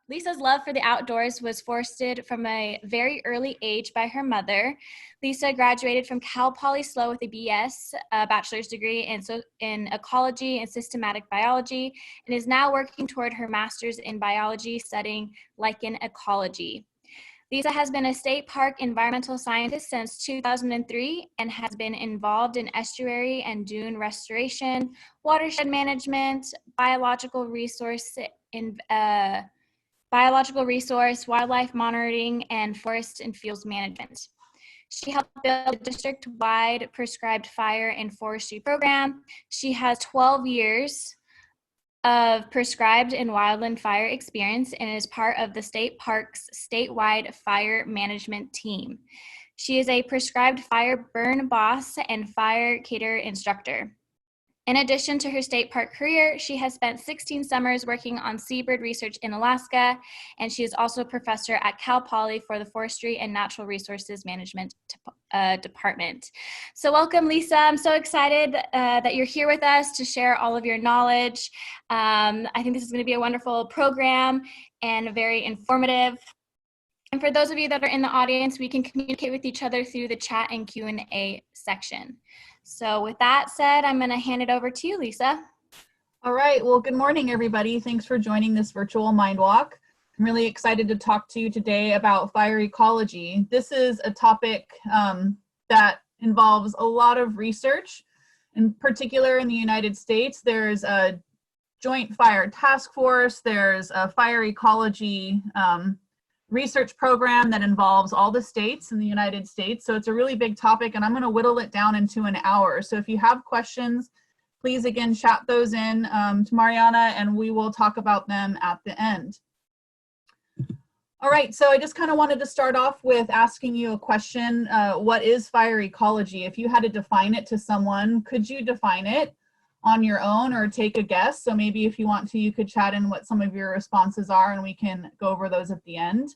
Lisa's love for the outdoors was fostered from a very early age by her mother. Lisa graduated from Cal Poly SLO with a BS, bachelor's degree in Ecology and Systematic Biology, and is now working toward her master's in biology studying lichen ecology. Lisa has been a state park environmental scientist since 2003 and has been involved in estuary and dune restoration, watershed management, biological resource, wildlife monitoring, and forest and fields management. She helped build a district-wide prescribed fire and forestry program. She has 12 years of prescribed and wildland fire experience and is part of the state park's statewide fire management team. She is a prescribed fire burn boss and fire cadre instructor. In addition to her state park career, she has spent 16 summers working on seabird research in Alaska, and she is also a professor at Cal Poly for the Forestry and Natural Resources Management Department. So welcome, Lisa. I'm so excited that you're here with us to share all of your knowledge. I think this is going to be a wonderful program and very informative. And for those of you that are in the audience, we can communicate with each other through the chat and Q&A section. So with that said, I'm going to hand it over to you, Lisa. All right. Well, good morning, everybody. Thanks for joining this virtual mind walk. I'm really excited to talk to you today about fire ecology. This is a topic that involves a lot of research. In particular, in the United States, there's a joint fire task force. There's a fire ecology research program that involves all the states in the United States. So it's a really big topic, and I'm going to whittle it down into an hour. So if you have questions, please again chat those in to Mariana, and we will talk about them at the end. All right, so I just kind of wanted to start off with asking you a question. What is fire ecology? If you had to define it to someone, could you define it on your own or take a guess? So maybe if you want to, you could chat in what some of your responses are, and we can go over those at the end.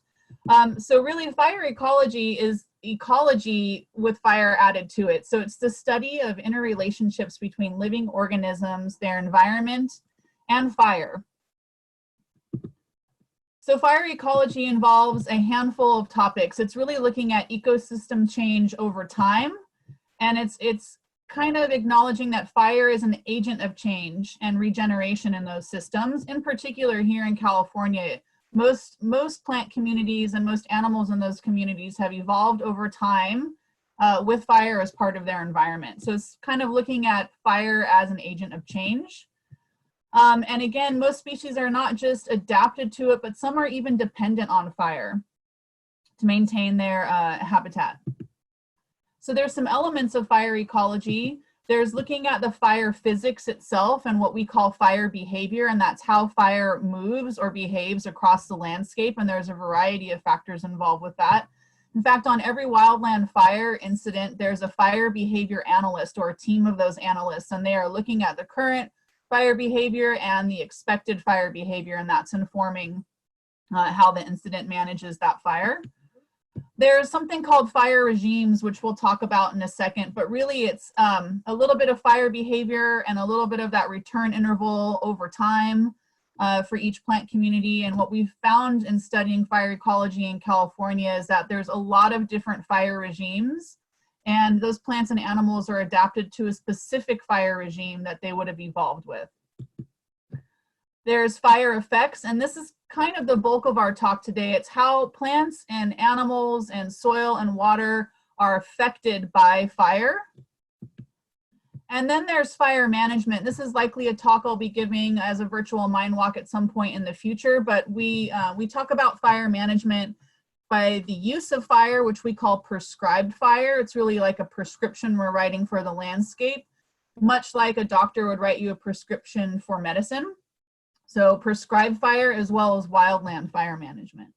So really, fire ecology is ecology with fire added to it. So it's the study of interrelationships between living organisms, their environment, and fire. So fire ecology involves a handful of topics. It's really looking at ecosystem change over time, and it's kind of acknowledging that fire is an agent of change and regeneration in those systems. In particular, here in California, most plant communities and most animals in those communities have evolved over time with fire as part of their environment. So it's kind of looking at fire as an agent of change. And again, most species are not just adapted to it, but some are even dependent on fire to maintain their habitat. So there's some elements of fire ecology. There's looking at the fire physics itself and what we call fire behavior, and that's how fire moves or behaves across the landscape, and there's a variety of factors involved with that. In fact, on every wildland fire incident, there's a fire behavior analyst or a team of those analysts, and they are looking at the current fire behavior and the expected fire behavior, and that's informing how the incident manages that fire. There's something called fire regimes, which we'll talk about in a second, but really it's a little bit of fire behavior and a little bit of that return interval over time for each plant community. And what we've found in studying fire ecology in California is that there's a lot of different fire regimes, and those plants and animals are adapted to a specific fire regime that they would have evolved with. There's fire effects, and this is kind of the bulk of our talk today. It's how plants and animals and soil and water are affected by fire. And then there's fire management. This is likely a talk I'll be giving as a virtual mind walk at some point in the future, but we talk about fire management by the use of fire, which we call prescribed fire. It's really like a prescription we're writing for the landscape, much like a doctor would write you a prescription for medicine. So prescribed fire as well as wildland fire management.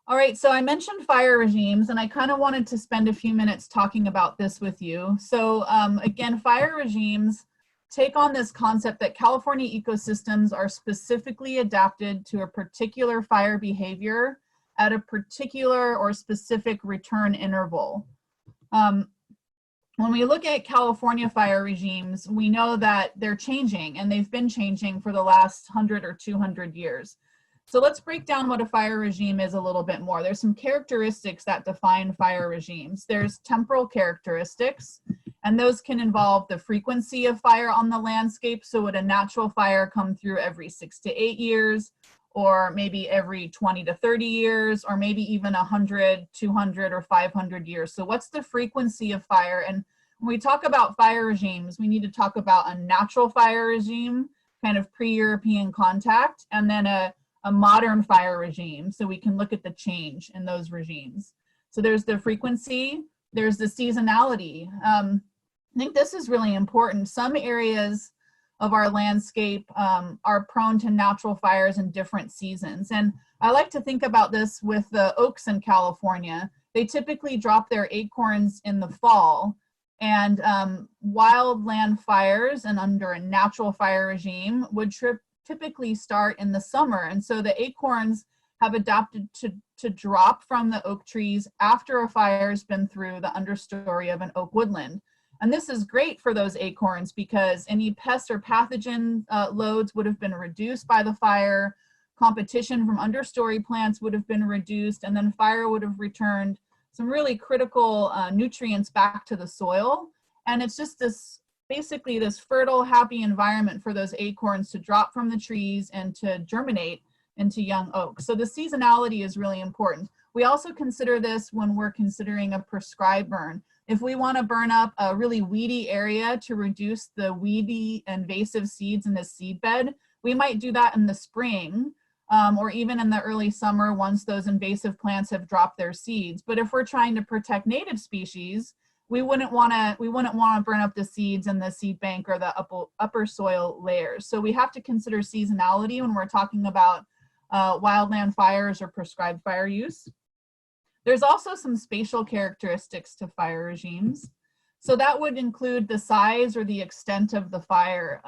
All right, so I mentioned fire regimes, and I kind of wanted to spend a few minutes talking about this with you. So again, fire regimes take on this concept that California ecosystems are specifically adapted to a particular fire behavior at a particular or specific return interval. When we look at California fire regimes, we know that they're changing, and they've been changing for the last 100 or 200 years. So let's break down what a fire regime is a little bit more. There's some characteristics that define fire regimes. There's temporal characteristics, and those can involve the frequency of fire on the landscape. So would a natural fire come through every 6 to 8 years, or maybe every 20 to 30 years, or maybe even 100, 200, or 500 years. So what's the frequency of fire? And when we talk about fire regimes, we need to talk about a natural fire regime, kind of pre-European contact, and then a modern fire regime, so we can look at the change in those regimes. So there's the frequency, there's the seasonality. I think this is really important. Some areas of our landscape are prone to natural fires in different seasons. And I like to think about this with the oaks in California. They typically drop their acorns in the fall, and wildland fires and under a natural fire regime would typically start in the summer. And so the acorns have adapted to drop from the oak trees after a fire's been through the understory of an oak woodland. And this is great for those acorns because any pest or pathogen loads would have been reduced by the fire, competition from understory plants would have been reduced, and then fire would have returned some really critical nutrients back to the soil. And it's just this, basically this fertile, happy environment for those acorns to drop from the trees and to germinate into young oaks. So the seasonality is really important. We also consider this when we're considering a prescribed burn. If we want to burn up a really weedy area to reduce the weedy invasive seeds in the seed bed, we might do that in the spring or even in the early summer once those invasive plants have dropped their seeds. But if we're trying to protect native species, we wouldn't want to burn up the seeds in the seed bank or the upper soil layers. So we have to consider seasonality when we're talking about wildland fires or prescribed fire use. There's also some spatial characteristics to fire regimes. So that would include the size or the extent of the fire.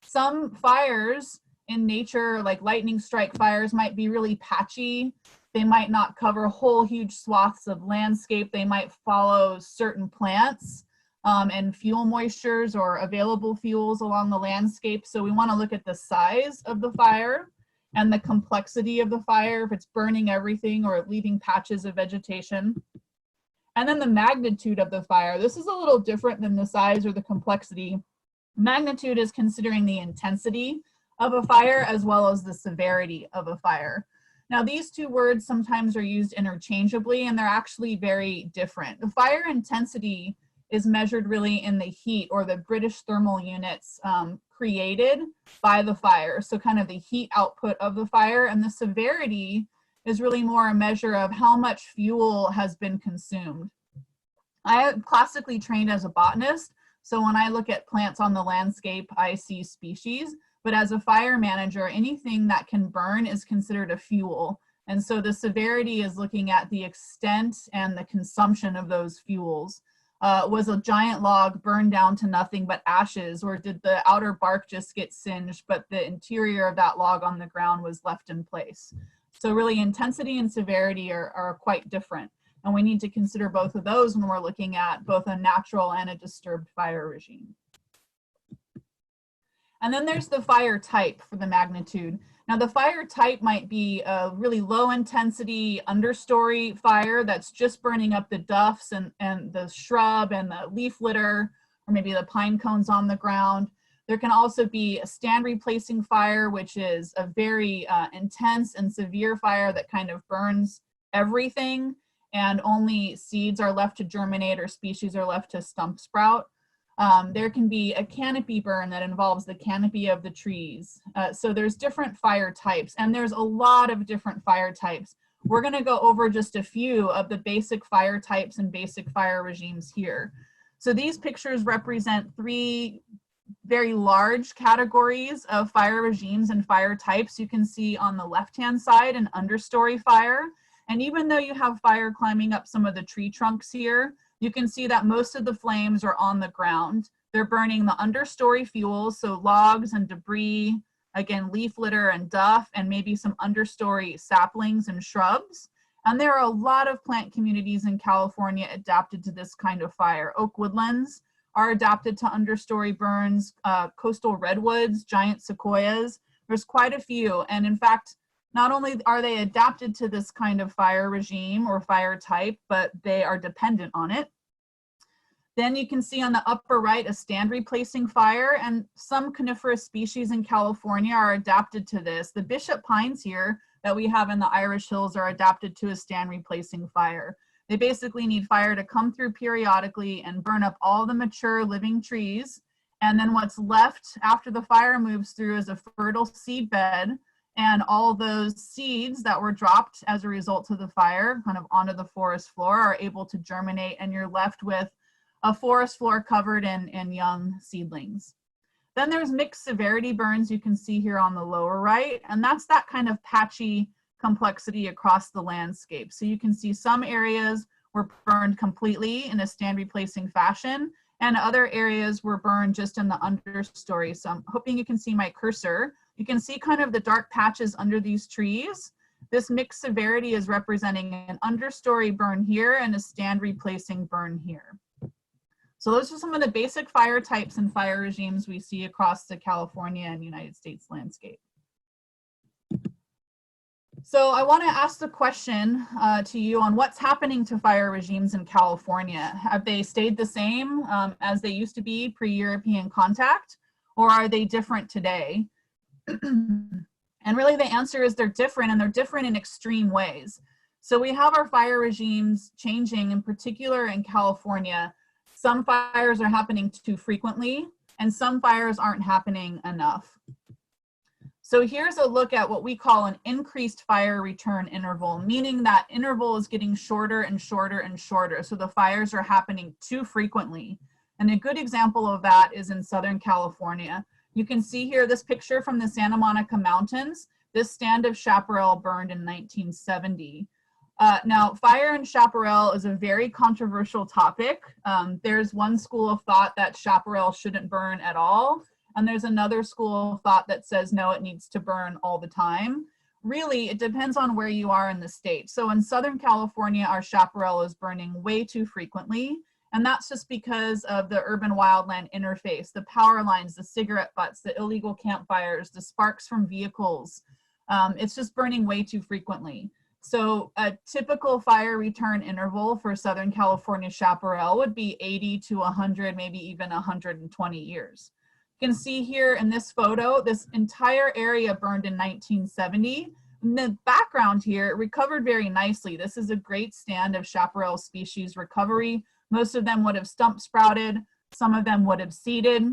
Some fires in nature, like lightning strike fires, might be really patchy. They might not cover whole huge swaths of landscape. They might follow certain plants and fuel moistures or available fuels along the landscape. So we want to look at the size of the fire and the complexity of the fire, if it's burning everything or leaving patches of vegetation. And then the magnitude of the fire. This is a little different than the size or the complexity. Magnitude is considering the intensity of a fire as well as the severity of a fire. Now, these two words sometimes are used interchangeably, and they're actually very different. The fire intensity is measured really in the heat or the British thermal units created by the fire. So kind of the heat output of the fire, and the severity is really more a measure of how much fuel has been consumed. I am classically trained as a botanist, so when I look at plants on the landscape, I see species. But as a fire manager, anything that can burn is considered a fuel. And so the severity is looking at the extent and the consumption of those fuels. Was a giant log burned down to nothing but ashes, or did the outer bark just get singed, but the interior of that log on the ground was left in place? So really intensity and severity are quite different. And we need to consider both of those when we're looking at both a natural and a disturbed fire regime. And then there's the fire type for the magnitude. Now the fire type might be a really low intensity understory fire that's just burning up the duffs and the shrub and the leaf litter, or maybe the pine cones on the ground. There can also be a stand replacing fire, which is a very intense and severe fire that kind of burns everything and only seeds are left to germinate or species are left to stump sprout. There can be a canopy burn that involves the canopy of the trees. So there's different fire types, and there's a lot of different fire types. We're going to go over just a few of the basic fire types and basic fire regimes here. So these pictures represent three very large categories of fire regimes and fire types. You can see on the left-hand side an understory fire. And even though you have fire climbing up some of the tree trunks here, you can see that most of the flames are on the ground. They're burning the understory fuels, so logs and debris, again, leaf litter and duff, and maybe some understory saplings and shrubs. And there are a lot of plant communities in California adapted to this kind of fire. Oak woodlands are adapted to understory burns, coastal redwoods, giant sequoias. There's quite a few. And in fact, not only are they adapted to this kind of fire regime or fire type, but they are dependent on it. Then you can see on the upper right a stand replacing fire, and some coniferous species in California are adapted to this. The bishop pines here that we have in the Irish Hills are adapted to a stand replacing fire. They basically need fire to come through periodically and burn up all the mature living trees. And then what's left after the fire moves through is a fertile seed bed, and all those seeds that were dropped as a result of the fire kind of onto the forest floor are able to germinate, and you're left with a forest floor covered in young seedlings. Then there's mixed severity burns you can see here on the lower right, and that's that kind of patchy complexity across the landscape. So you can see some areas were burned completely in a stand replacing fashion, and other areas were burned just in the understory. So I'm hoping you can see my cursor. You can see kind of the dark patches under these trees. This mixed severity is representing an understory burn here and a stand replacing burn here. So those are some of the basic fire types and fire regimes we see across the California and United States landscape. So I want to ask the question to you on what's happening to fire regimes in California. Have they stayed the same as they used to be pre-European contact, or are they different today? And really the answer is they're different, and they're different in extreme ways. So we have our fire regimes changing, in particular in California. Some fires are happening too frequently, and some fires aren't happening enough. So here's a look at what we call an increased fire return interval, meaning that interval is getting shorter and shorter and shorter. So the fires are happening too frequently. And a good example of that is in Southern California. You can see here this picture from the Santa Monica Mountains. This stand of chaparral burned in 1970. Now, fire in chaparral is a very controversial topic. There's one school of thought that chaparral shouldn't burn at all, and there's another school of thought that says, no, it needs to burn all the time. Really, it depends on where you are in the state. So in Southern California, our chaparral is burning way too frequently, and that's just because of the urban wildland interface, the power lines, the cigarette butts, the illegal campfires, the sparks from vehicles. It's just burning way too frequently. So a typical fire return interval for Southern California chaparral would be 80 to 100, maybe even 120 years. You can see here in this photo, this entire area burned in 1970. In the background here, it recovered very nicely. This is a great stand of chaparral species recovery. Most of them would have stump sprouted, some of them would have seeded,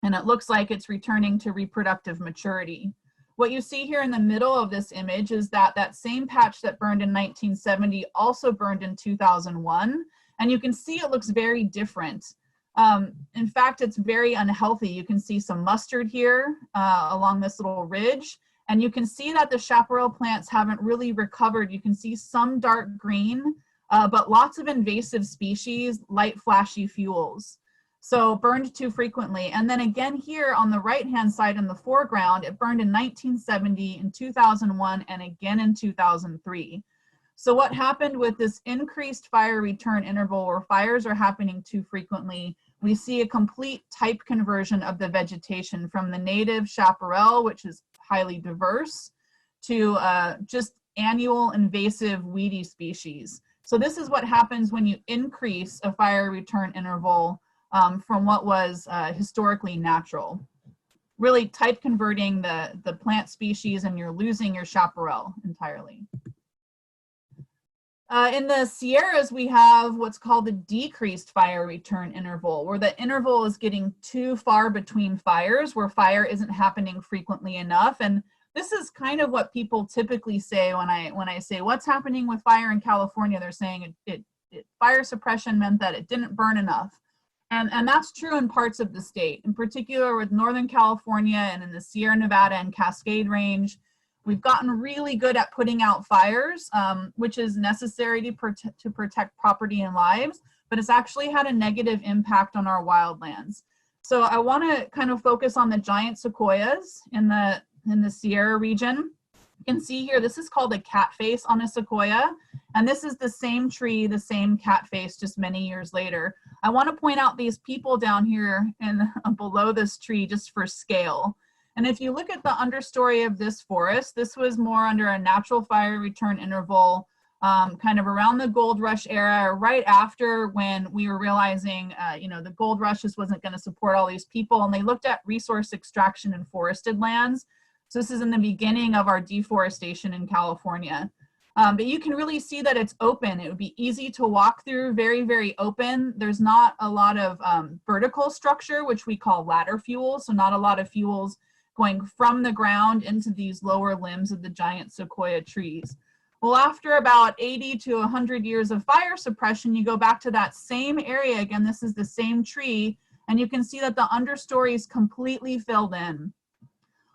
and it looks like it's returning to reproductive maturity. What you see here in the middle of this image is that that same patch that burned in 1970 also burned in 2001. And you can see it looks very different. In fact, it's very unhealthy. You can see some mustard here along this little ridge. And you can see that the chaparral plants haven't really recovered. You can see some dark green, but lots of invasive species, light flashy fuels. So burned too frequently. And then again here on the right-hand side in the foreground, it burned in 1970, in 2001, and again in 2003. So what happened with this increased fire return interval where fires are happening too frequently, we see a complete type conversion of the vegetation from the native chaparral, which is highly diverse, to just annual invasive weedy species. So this is what happens when you increase a fire return interval from what was historically natural. Really type converting the plant species, and you're losing your chaparral entirely. In the Sierras, we have what's called a decreased fire return interval, where the interval is getting too far between fires, where fire isn't happening frequently enough. And this is kind of what people typically say when I say, what's happening with fire in California? They're saying fire suppression meant that it didn't burn enough. And that's true in parts of the state, in particular with Northern California and in the Sierra Nevada and Cascade Range. We've gotten really good at putting out fires, which is necessary to protect property and lives, but it's actually had a negative impact on our wildlands. So I want to kind of focus on the giant sequoias in the Sierra region. You can see here, this is called a cat face on a sequoia, and this is the same tree, the same cat face, just many years later. I want to point out these people down here and below this tree just for scale. And if you look at the understory of this forest, this was more under a natural fire return interval, kind of around the gold rush era, right after when we were realizing, you know, the gold rush just wasn't going to support all these people. And they looked at resource extraction in forested lands. So this is in the beginning of our deforestation in California. But you can really see that it's open. It would be easy to walk through, very, very open. There's not a lot of vertical structure, which we call ladder fuels. So not a lot of fuels going from the ground into these lower limbs of the giant sequoia trees. Well, after about 80 to 100 years of fire suppression, you go back to that same area. Again, this is the same tree, and you can see that the understory is completely filled in.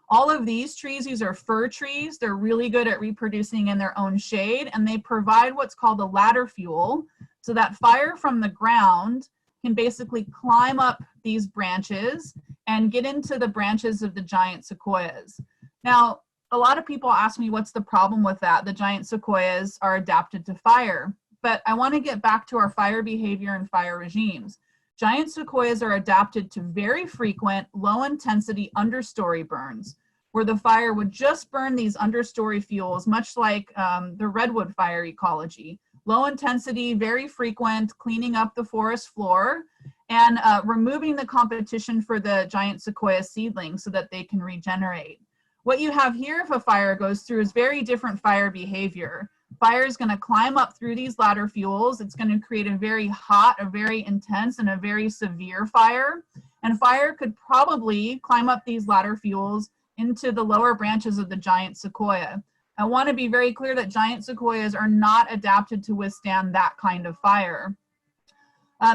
All of these trees, these are fir trees. They're really good at reproducing in their own shade, and they provide what's called a ladder fuel, so that fire from the ground can basically climb up these branches and get into the branches of the giant sequoias. Now, a lot of people ask me, what's the problem with that? The giant sequoias are adapted to fire. But I want to get back to our fire behavior and fire regimes. Giant sequoias are adapted to very frequent, low-intensity understory burns, where the fire would just burn these understory fuels, much like the Redwood Fire Ecology. Low intensity, very frequent, cleaning up the forest floor, and removing the competition for the giant sequoia seedlings so that they can regenerate. What you have here, if a fire goes through, is very different fire behavior. Fire is going to climb up through these ladder fuels. It's going to create a very hot, a very intense, and a very severe fire. And fire could probably climb up these ladder fuels into the lower branches of the giant sequoia. I want to be very clear that giant sequoias are not adapted to withstand that kind of fire.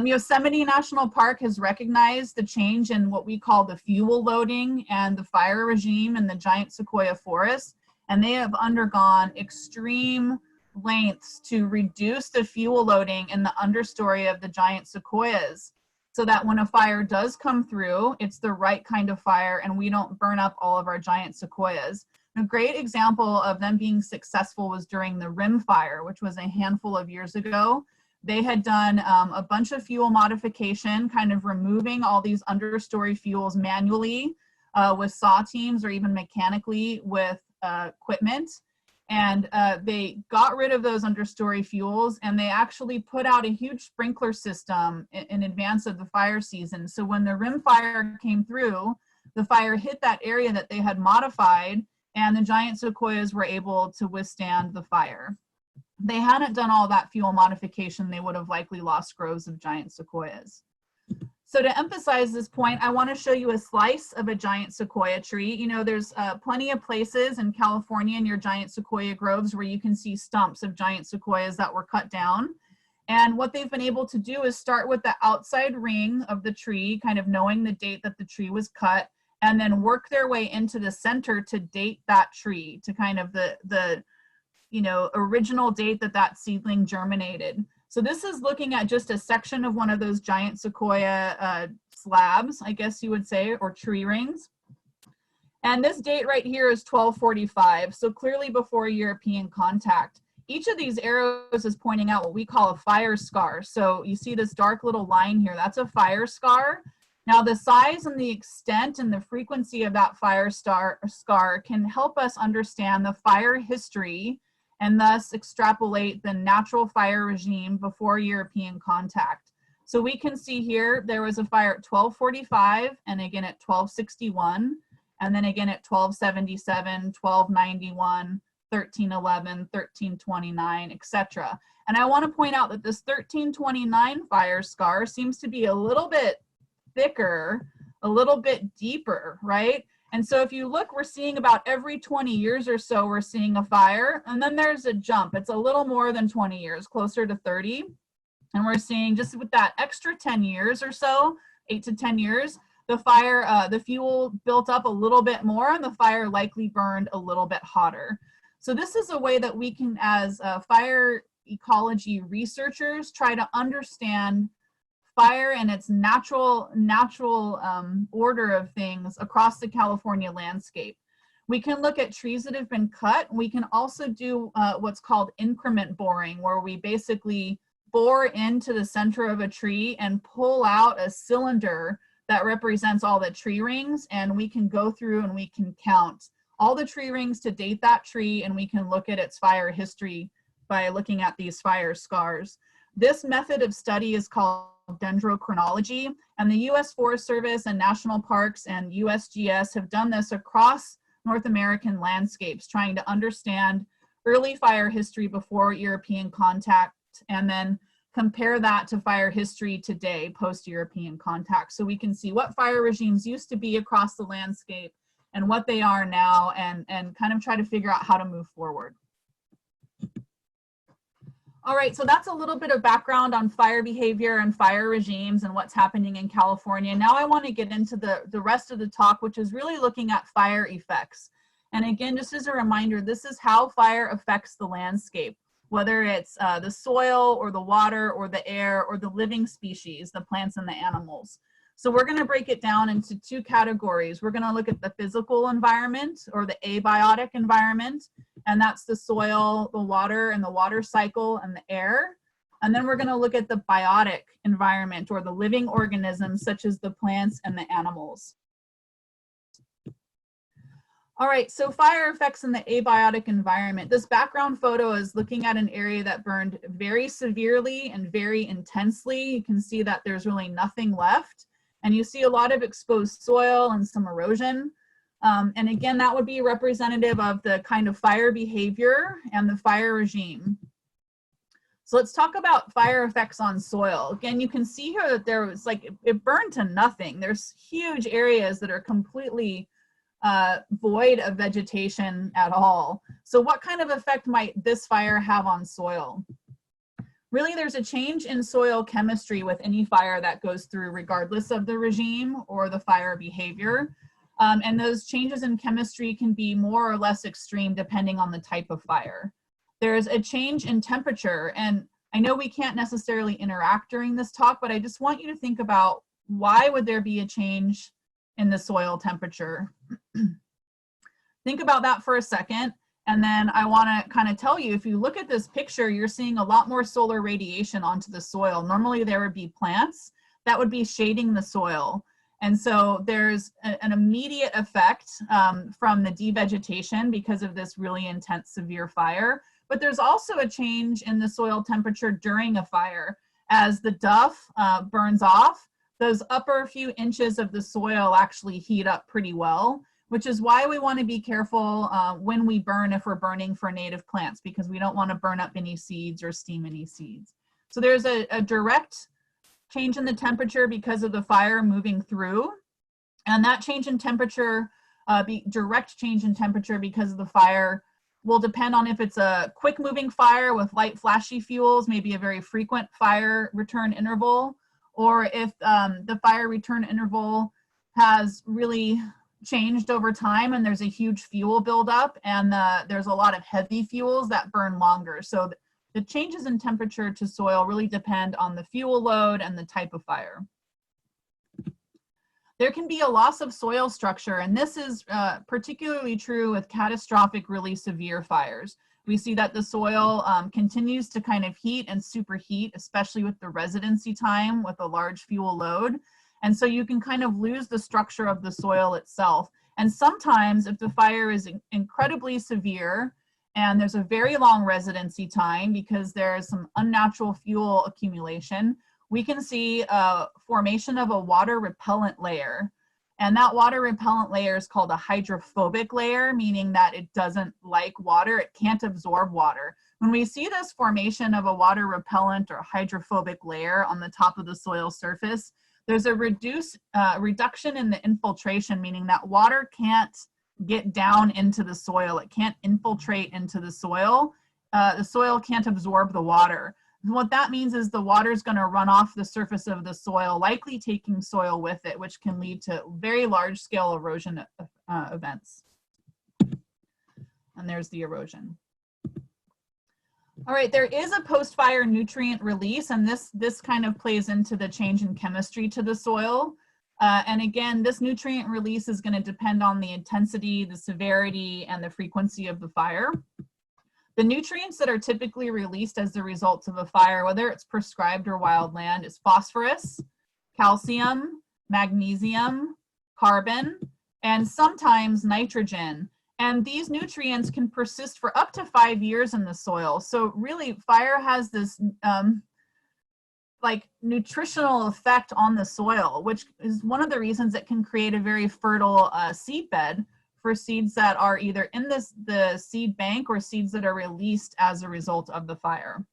Yosemite National Park has recognized the change in what we call the fuel loading and the fire regime in the giant sequoia forest, and they have undergone extreme lengths to reduce the fuel loading in the understory of the giant sequoias, so that when a fire does come through, it's the right kind of fire and we don't burn up all of our giant sequoias. A great example of them being successful was during the Rim Fire, which was a handful of years ago. They had done a bunch of fuel modification, kind of removing all these understory fuels manually with saw teams or even mechanically with equipment. And they got rid of those understory fuels, and they actually put out a huge sprinkler system in advance of the fire season. So when the Rim Fire came through, the fire hit that area that they had modified, and the giant sequoias were able to withstand the fire. They hadn't done all that fuel modification, they would have likely lost groves of giant sequoias. So to emphasize this point, I want to show you a slice of a giant sequoia tree. You know, there's plenty of places in California near giant sequoia groves where you can see stumps of giant sequoias that were cut down. And what they've been able to do is start with the outside ring of the tree, kind of knowing the date that the tree was cut, and then work their way into the center to date that tree to kind of the you know, original date that that seedling germinated. So this is looking at just a section of one of those giant sequoia slabs, I guess you would say, or tree rings. And this date right here is 1245, so clearly before European contact. Each of these arrows is pointing out what we call a fire scar. So you see this dark little line here, that's a fire scar. Now the size and the extent and the frequency of that fire scar can help us understand the fire history and thus extrapolate the natural fire regime before European contact. So we can see here, there was a fire at 1245, and again at 1261, and then again at 1277, 1291, 1311, 1329, etc. And I want to point out that this 1329 fire scar seems to be a little bit thicker, a little bit deeper, right? And so if you look, we're seeing about every 20 years or so, we're seeing a fire, and then there's a jump. It's a little more than 20 years, closer to 30. And we're seeing just with that extra 10 years or so, 8 to 10 years, the fire, the fuel built up a little bit more, and the fire likely burned a little bit hotter. So this is a way that we can, as fire ecology researchers, try to understand fire and its natural order of things across the California landscape. We can look at trees that have been cut. We can also do what's called increment boring, where we basically bore into the center of a tree and pull out a cylinder that represents all the tree rings, and we can go through and we can count all the tree rings to date that tree, and we can look at its fire history by looking at these fire scars. This method of study is called dendrochronology, and the U.S. Forest Service and national parks and USGS have done this across North American landscapes, trying to understand early fire history before European contact, and then compare that to fire history today, post-European contact. So we can see what fire regimes used to be across the landscape and what they are now, and kind of try to figure out how to move forward. All right, so that's a little bit of background on fire behavior and fire regimes and what's happening in California. Now I want to get into the rest of the talk, which is really looking at fire effects. And again, just as a reminder, this is how fire affects the landscape, whether it's the soil or the water or the air or the living species, the plants and the animals. So we're going to break it down into two categories. We're going to look at the physical environment, or the abiotic environment, and that's the soil, the water, and the water cycle and the air. And then we're going to look at the biotic environment, or the living organisms such as the plants and the animals. All right, so fire effects in the abiotic environment. This background photo is looking at an area that burned very severely and very intensely. You can see that there's really nothing left. And you see a lot of exposed soil and some erosion. And again, that would be representative of the kind of fire behavior and the fire regime. So let's talk about fire effects on soil. Again, you can see here that there was it burned to nothing. There's huge areas that are completely void of vegetation at all. So what kind of effect might this fire have on soil? Really, there's a change in soil chemistry with any fire that goes through, regardless of the regime or the fire behavior. And those changes in chemistry can be more or less extreme depending on the type of fire. There's a change in temperature, and I know we can't necessarily interact during this talk, but I just want you to think about, why would there be a change in the soil temperature? Think about that for a second. And then I want to kind of tell you, if you look at this picture, you're seeing a lot more solar radiation onto the soil. Normally there would be plants that would be shading the soil. And so there's an immediate effect from the devegetation because of this really intense, severe fire. But there's also a change in the soil temperature during a fire. As the duff burns off, those upper few inches of the soil actually heat up pretty well, which is why we want to be careful when we burn, if we're burning for native plants, because we don't want to burn up any seeds or steam any seeds. So there's a direct change in the temperature because of the fire moving through, and that change in temperature, direct change in temperature because of the fire, will depend on if it's a quick moving fire with light flashy fuels, maybe a very frequent fire return interval, or if the fire return interval has really changed over time and there's a huge fuel buildup, and there's a lot of heavy fuels that burn longer. So the changes in temperature to soil really depend on the fuel load and the type of fire. There can be a loss of soil structure, and this is particularly true with catastrophic, really severe fires. We see that the soil continues to kind of heat and superheat, especially with the residency time with a large fuel load. And so you can kind of lose the structure of the soil itself. And sometimes if the fire is incredibly severe and there's a very long residency time because there's some unnatural fuel accumulation, we can see a formation of a water repellent layer. And that water repellent layer is called a hydrophobic layer, meaning that it doesn't like water, it can't absorb water. When we see this formation of a water repellent or hydrophobic layer on the top of the soil surface, there's a reduction in the infiltration, meaning that water can't get down into the soil. It can't infiltrate into the soil. The soil can't absorb the water. What that means is the water is going to run off the surface of the soil, likely taking soil with it, which can lead to very large scale erosion events. And there's the erosion. All right, there is a post-fire nutrient release, and this kind of plays into the change in chemistry to the soil. And again, this nutrient release is going to depend on the intensity, the severity, and the frequency of the fire. The nutrients that are typically released as the results of a fire, whether it's prescribed or wildland, is phosphorus, calcium, magnesium, carbon, and sometimes nitrogen. And these nutrients can persist for up to 5 years in the soil. So really, fire has this like nutritional effect on the soil, which is one of the reasons it can create a very fertile seed bed for seeds that are either in the seed bank or seeds that are released as a result of the fire.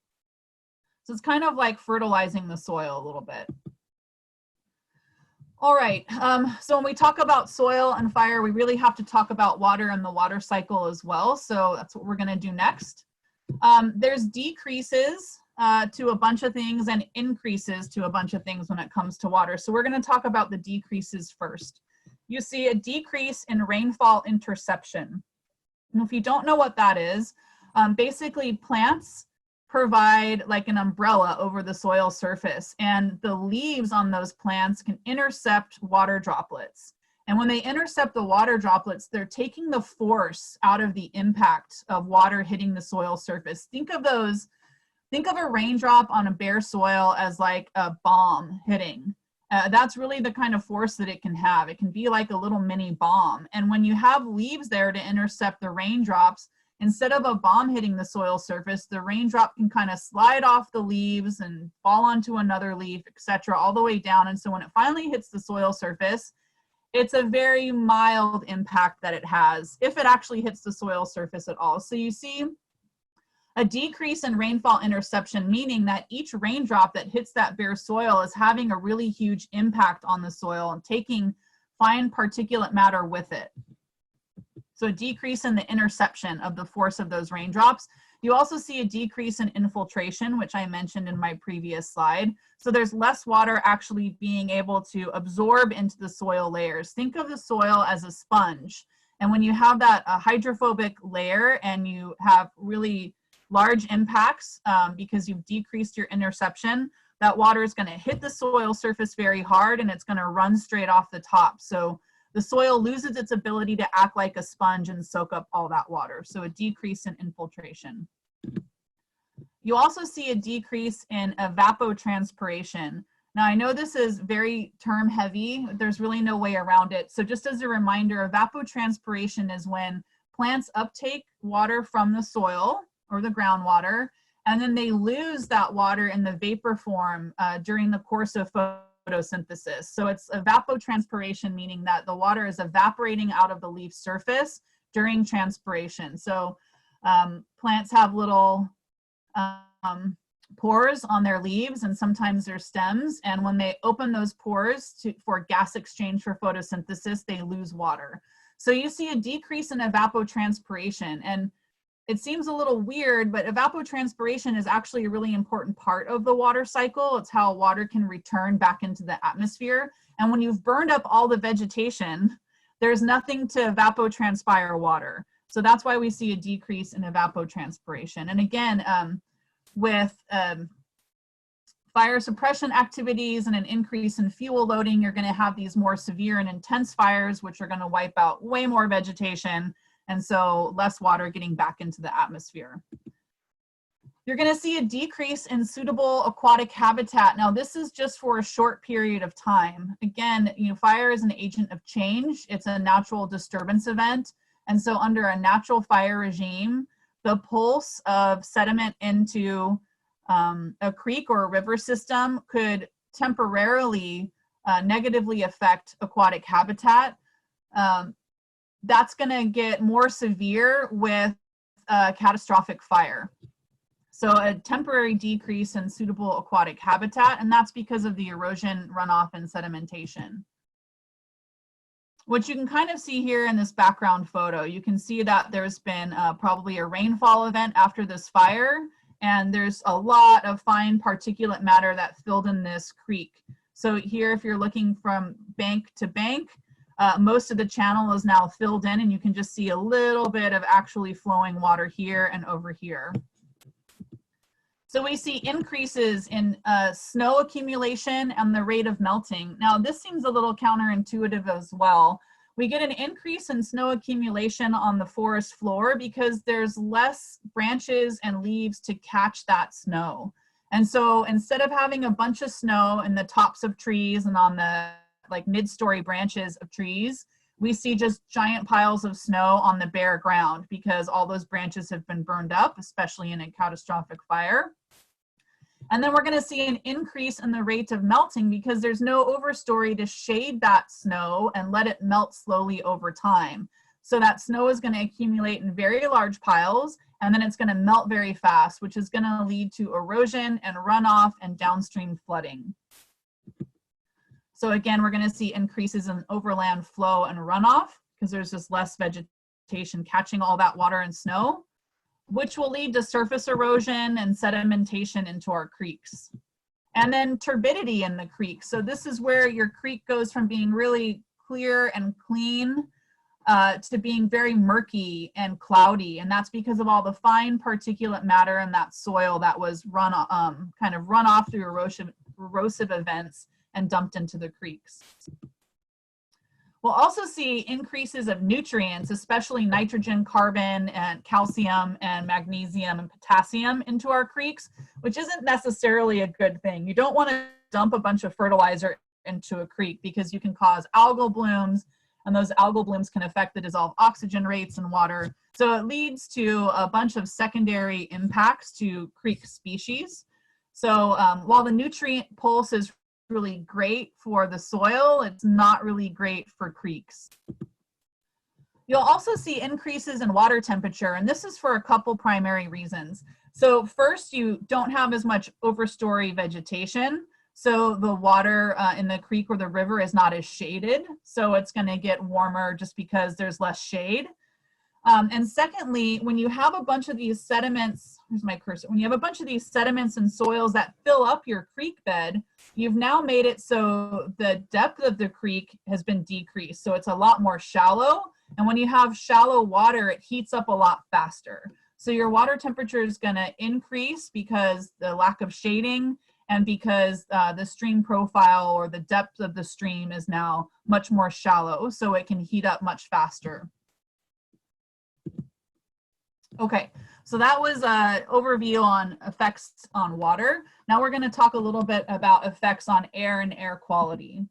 So it's kind of like fertilizing the soil a little bit. All right, so when we talk about soil and fire, we really have to talk about water and the water cycle as well. So that's what we're gonna do next. There's decreases to a bunch of things and increases to a bunch of things when it comes to water. So we're gonna talk about the decreases first. You see a decrease in rainfall interception. And if you don't know what that is, basically plants provide like an umbrella over the soil surface, and the leaves on those plants can intercept water droplets. And when they intercept the water droplets, they're taking the force out of the impact of water hitting the soil surface. Think of a raindrop on a bare soil as like a bomb hitting. That's really the kind of force that it can have. It can be like a little mini bomb. And when you have leaves there to intercept the raindrops, instead of a bomb hitting the soil surface, the raindrop can kind of slide off the leaves and fall onto another leaf, etc., all the way down. And so when it finally hits the soil surface, it's a very mild impact that it has, if it actually hits the soil surface at all. So you see a decrease in rainfall interception, meaning that each raindrop that hits that bare soil is having a really huge impact on the soil and taking fine particulate matter with it. So a decrease in the interception of the force of those raindrops. You also see a decrease in infiltration, which I mentioned in my previous slide. So there's less water actually being able to absorb into the soil layers. Think of the soil as a sponge. And when you have that hydrophobic layer and you have really large impacts because you've decreased your interception, that water is going to hit the soil surface very hard and it's going to run straight off the top. So the soil loses its ability to act like a sponge and soak up all that water. So a decrease in infiltration. You also see a decrease in evapotranspiration. Now I know this is very term heavy. There's really no way around it. So just as a reminder, evapotranspiration is when plants uptake water from the soil or the groundwater, and then they lose that water in the vapor form during the course of photosynthesis. So it's evapotranspiration, meaning that the water is evaporating out of the leaf surface during transpiration. So plants have little pores on their leaves and sometimes their stems, and when they open those pores for gas exchange for photosynthesis, they lose water. So you see a decrease in evapotranspiration, and it seems a little weird, but evapotranspiration is actually a really important part of the water cycle. It's how water can return back into the atmosphere. And when you've burned up all the vegetation, there's nothing to evapotranspire water. So that's why we see a decrease in evapotranspiration. And again, with fire suppression activities and an increase in fuel loading, you're going to have these more severe and intense fires, which are going to wipe out way more vegetation, and so less water getting back into the atmosphere. You're going to see a decrease in suitable aquatic habitat. Now, this is just for a short period of time. Again, fire is an agent of change. It's a natural disturbance event. And so under a natural fire regime, the pulse of sediment into a creek or a river system could temporarily negatively affect aquatic habitat. That's going to get more severe with catastrophic fire. So a temporary decrease in suitable aquatic habitat, and that's because of the erosion, runoff, and sedimentation. What you can kind of see here in this background photo, you can see that there's been probably a rainfall event after this fire, and there's a lot of fine particulate matter that filled in this creek. So here, if you're looking from bank to bank, most of the channel is now filled in, and you can just see a little bit of actually flowing water here and over here. So we see increases in snow accumulation and the rate of melting. Now this seems a little counterintuitive as well. We get an increase in snow accumulation on the forest floor because there's less branches and leaves to catch that snow. And so instead of having a bunch of snow in the tops of trees and on the like mid-story branches of trees, we see just giant piles of snow on the bare ground because all those branches have been burned up, especially in a catastrophic fire. And then we're going to see an increase in the rate of melting because there's no overstory to shade that snow and let it melt slowly over time. So that snow is going to accumulate in very large piles, and then it's going to melt very fast, which is going to lead to erosion and runoff and downstream flooding. So again, we're going to see increases in overland flow and runoff because there's just less vegetation catching all that water and snow, which will lead to surface erosion and sedimentation into our creeks. And then turbidity in the creek. So this is where your creek goes from being really clear and clean to being very murky and cloudy. And that's because of all the fine particulate matter in that soil that was kind of run off through erosive events and dumped into the creeks. We'll also see increases of nutrients, especially nitrogen, carbon, and calcium, and magnesium, and potassium into our creeks, which isn't necessarily a good thing. You don't want to dump a bunch of fertilizer into a creek because you can cause algal blooms, and those algal blooms can affect the dissolved oxygen rates in water. So it leads to a bunch of secondary impacts to creek species. So while the nutrient pulse is really great for the soil, it's not really great for creeks. You'll also see increases in water temperature, and this is for a couple primary reasons. So first, you don't have as much overstory vegetation, so the water in the creek or the river is not as shaded, so it's going to get warmer just because there's less shade. And secondly, when you have a bunch of these sediments, here's my cursor, when you have a bunch of these sediments and soils that fill up your creek bed, you've now made it so the depth of the creek has been decreased. So it's a lot more shallow. And when you have shallow water, it heats up a lot faster. So your water temperature is going to increase because the lack of shading and because the stream profile or the depth of the stream is now much more shallow. So it can heat up much faster. Okay, so that was an overview on effects on water. Now we're going to talk a little bit about effects on air and air quality.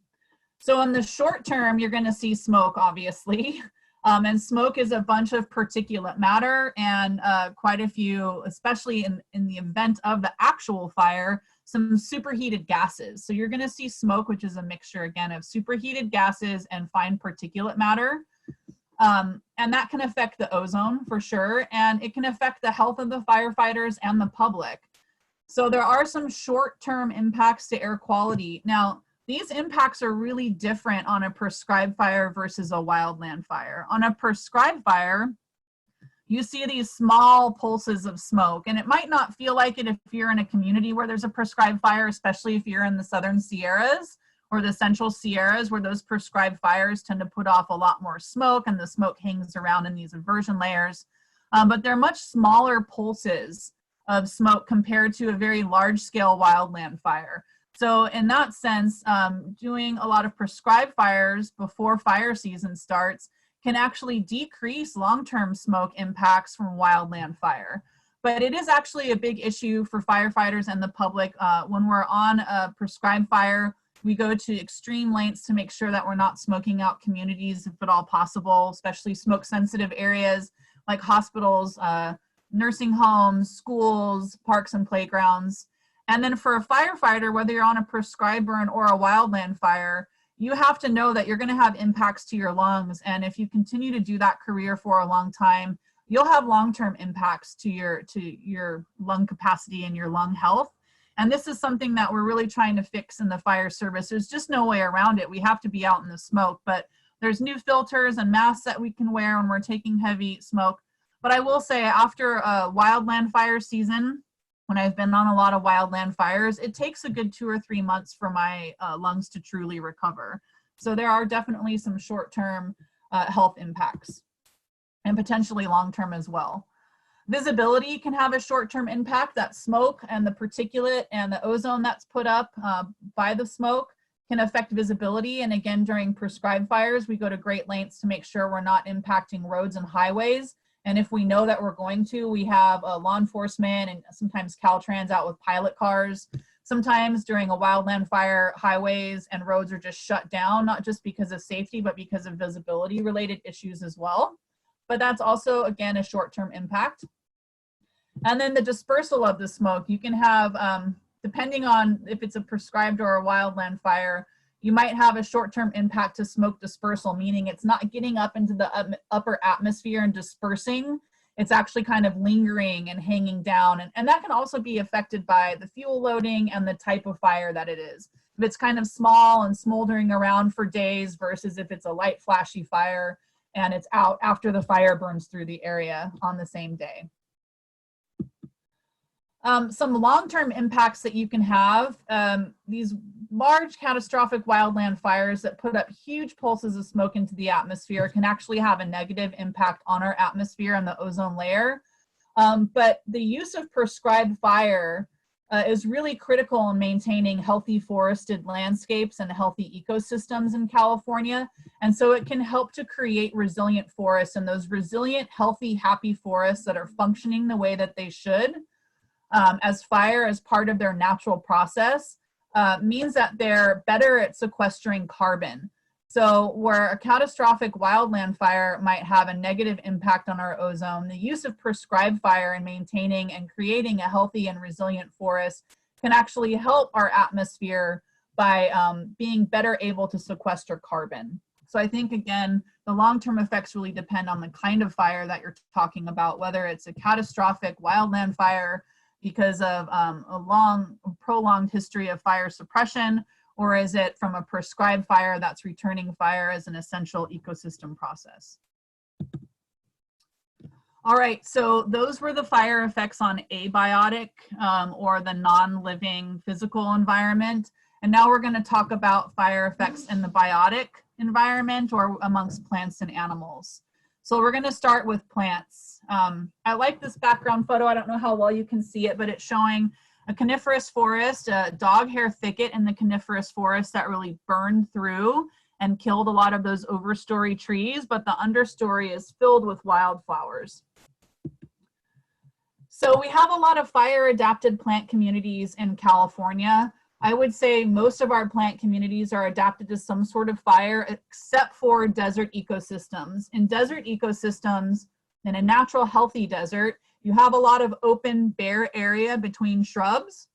So in the short term, you're going to see smoke, obviously. And smoke is a bunch of particulate matter and quite a few, especially in the event of the actual fire, some superheated gases. So you're going to see smoke, which is a mixture, again, of superheated gases and fine particulate matter. And that can affect the ozone for sure, and it can affect the health of the firefighters and the public. So there are some short-term impacts to air quality. Now, these impacts are really different on a prescribed fire versus a wildland fire. On a prescribed fire, you see these small pulses of smoke, and it might not feel like it if you're in a community where there's a prescribed fire, especially if you're in the Southern Sierras or the Central Sierras, where those prescribed fires tend to put off a lot more smoke and the smoke hangs around in these inversion layers. But they're much smaller pulses of smoke compared to a very large scale wildland fire. So in that sense, doing a lot of prescribed fires before fire season starts can actually decrease long-term smoke impacts from wildland fire. But it is actually a big issue for firefighters and the public. When we're on a prescribed fire, we go to extreme lengths to make sure that we're not smoking out communities if at all possible, especially smoke sensitive areas like hospitals, nursing homes, schools, parks and playgrounds. And then for a firefighter, whether you're on a prescribed burn or a wildland fire, you have to know that you're going to have impacts to your lungs. And if you continue to do that career for a long time, you'll have long-term impacts to your lung capacity and your lung health. And this is something that we're really trying to fix in the fire service. There's just no way around it. We have to be out in the smoke, but there's new filters and masks that we can wear when we're taking heavy smoke. But I will say, after a wildland fire season, when I've been on a lot of wildland fires, it takes a good 2 or 3 months for my lungs to truly recover. So there are definitely some short-term health impacts and potentially long-term as well. Visibility can have a short-term impact. That smoke and the particulate and the ozone that's put up by the smoke can affect visibility. And again, during prescribed fires, we go to great lengths to make sure we're not impacting roads and highways. And if we know that we're going to, we have law enforcement and sometimes Caltrans out with pilot cars Sometimes during a wildland fire, highways and roads are just shut down, not just because of safety, but because of visibility related issues as well. But that's also, again, a short-term impact. And then the dispersal of the smoke, you can have, depending on if it's a prescribed or a wildland fire, you might have a short-term impact to smoke dispersal, meaning it's not getting up into the upper atmosphere and dispersing. It's actually kind of lingering and hanging down. And that can also be affected by the fuel loading and the type of fire that it is. If it's kind of small and smoldering around for days versus if it's a light, flashy fire and it's out after the fire burns through the area on the same day. Some long-term impacts that you can have, these large catastrophic wildland fires that put up huge pulses of smoke into the atmosphere can actually have a negative impact on our atmosphere and the ozone layer. But the use of prescribed fire is really critical in maintaining healthy forested landscapes and healthy ecosystems in California. And so it can help to create resilient forests, and those resilient, healthy, happy forests that are functioning the way that they should as fire as part of their natural process means that they're better at sequestering carbon. So where a catastrophic wildland fire might have a negative impact on our ozone, the use of prescribed fire in maintaining and creating a healthy and resilient forest can actually help our atmosphere by being better able to sequester carbon. So I think, again, the long-term effects really depend on the kind of fire that you're talking about, whether it's a catastrophic wildland fire because of a long, prolonged history of fire suppression, or is it from a prescribed fire that's returning fire as an essential ecosystem process? All right, so those were the fire effects on abiotic or the non-living physical environment. And now we're going to talk about fire effects in the biotic environment or amongst plants and animals. So we're going to start with plants. I like this background photo. I don't know how well you can see it, but it's showing a coniferous forest, a dog hair thicket in the coniferous forest that really burned through and killed a lot of those overstory trees, but the understory is filled with wildflowers. So we have a lot of fire adapted plant communities in California. I would say most of our plant communities are adapted to some sort of fire except for desert ecosystems. In desert ecosystems, in a natural healthy desert, you have a lot of open bare area between shrubs.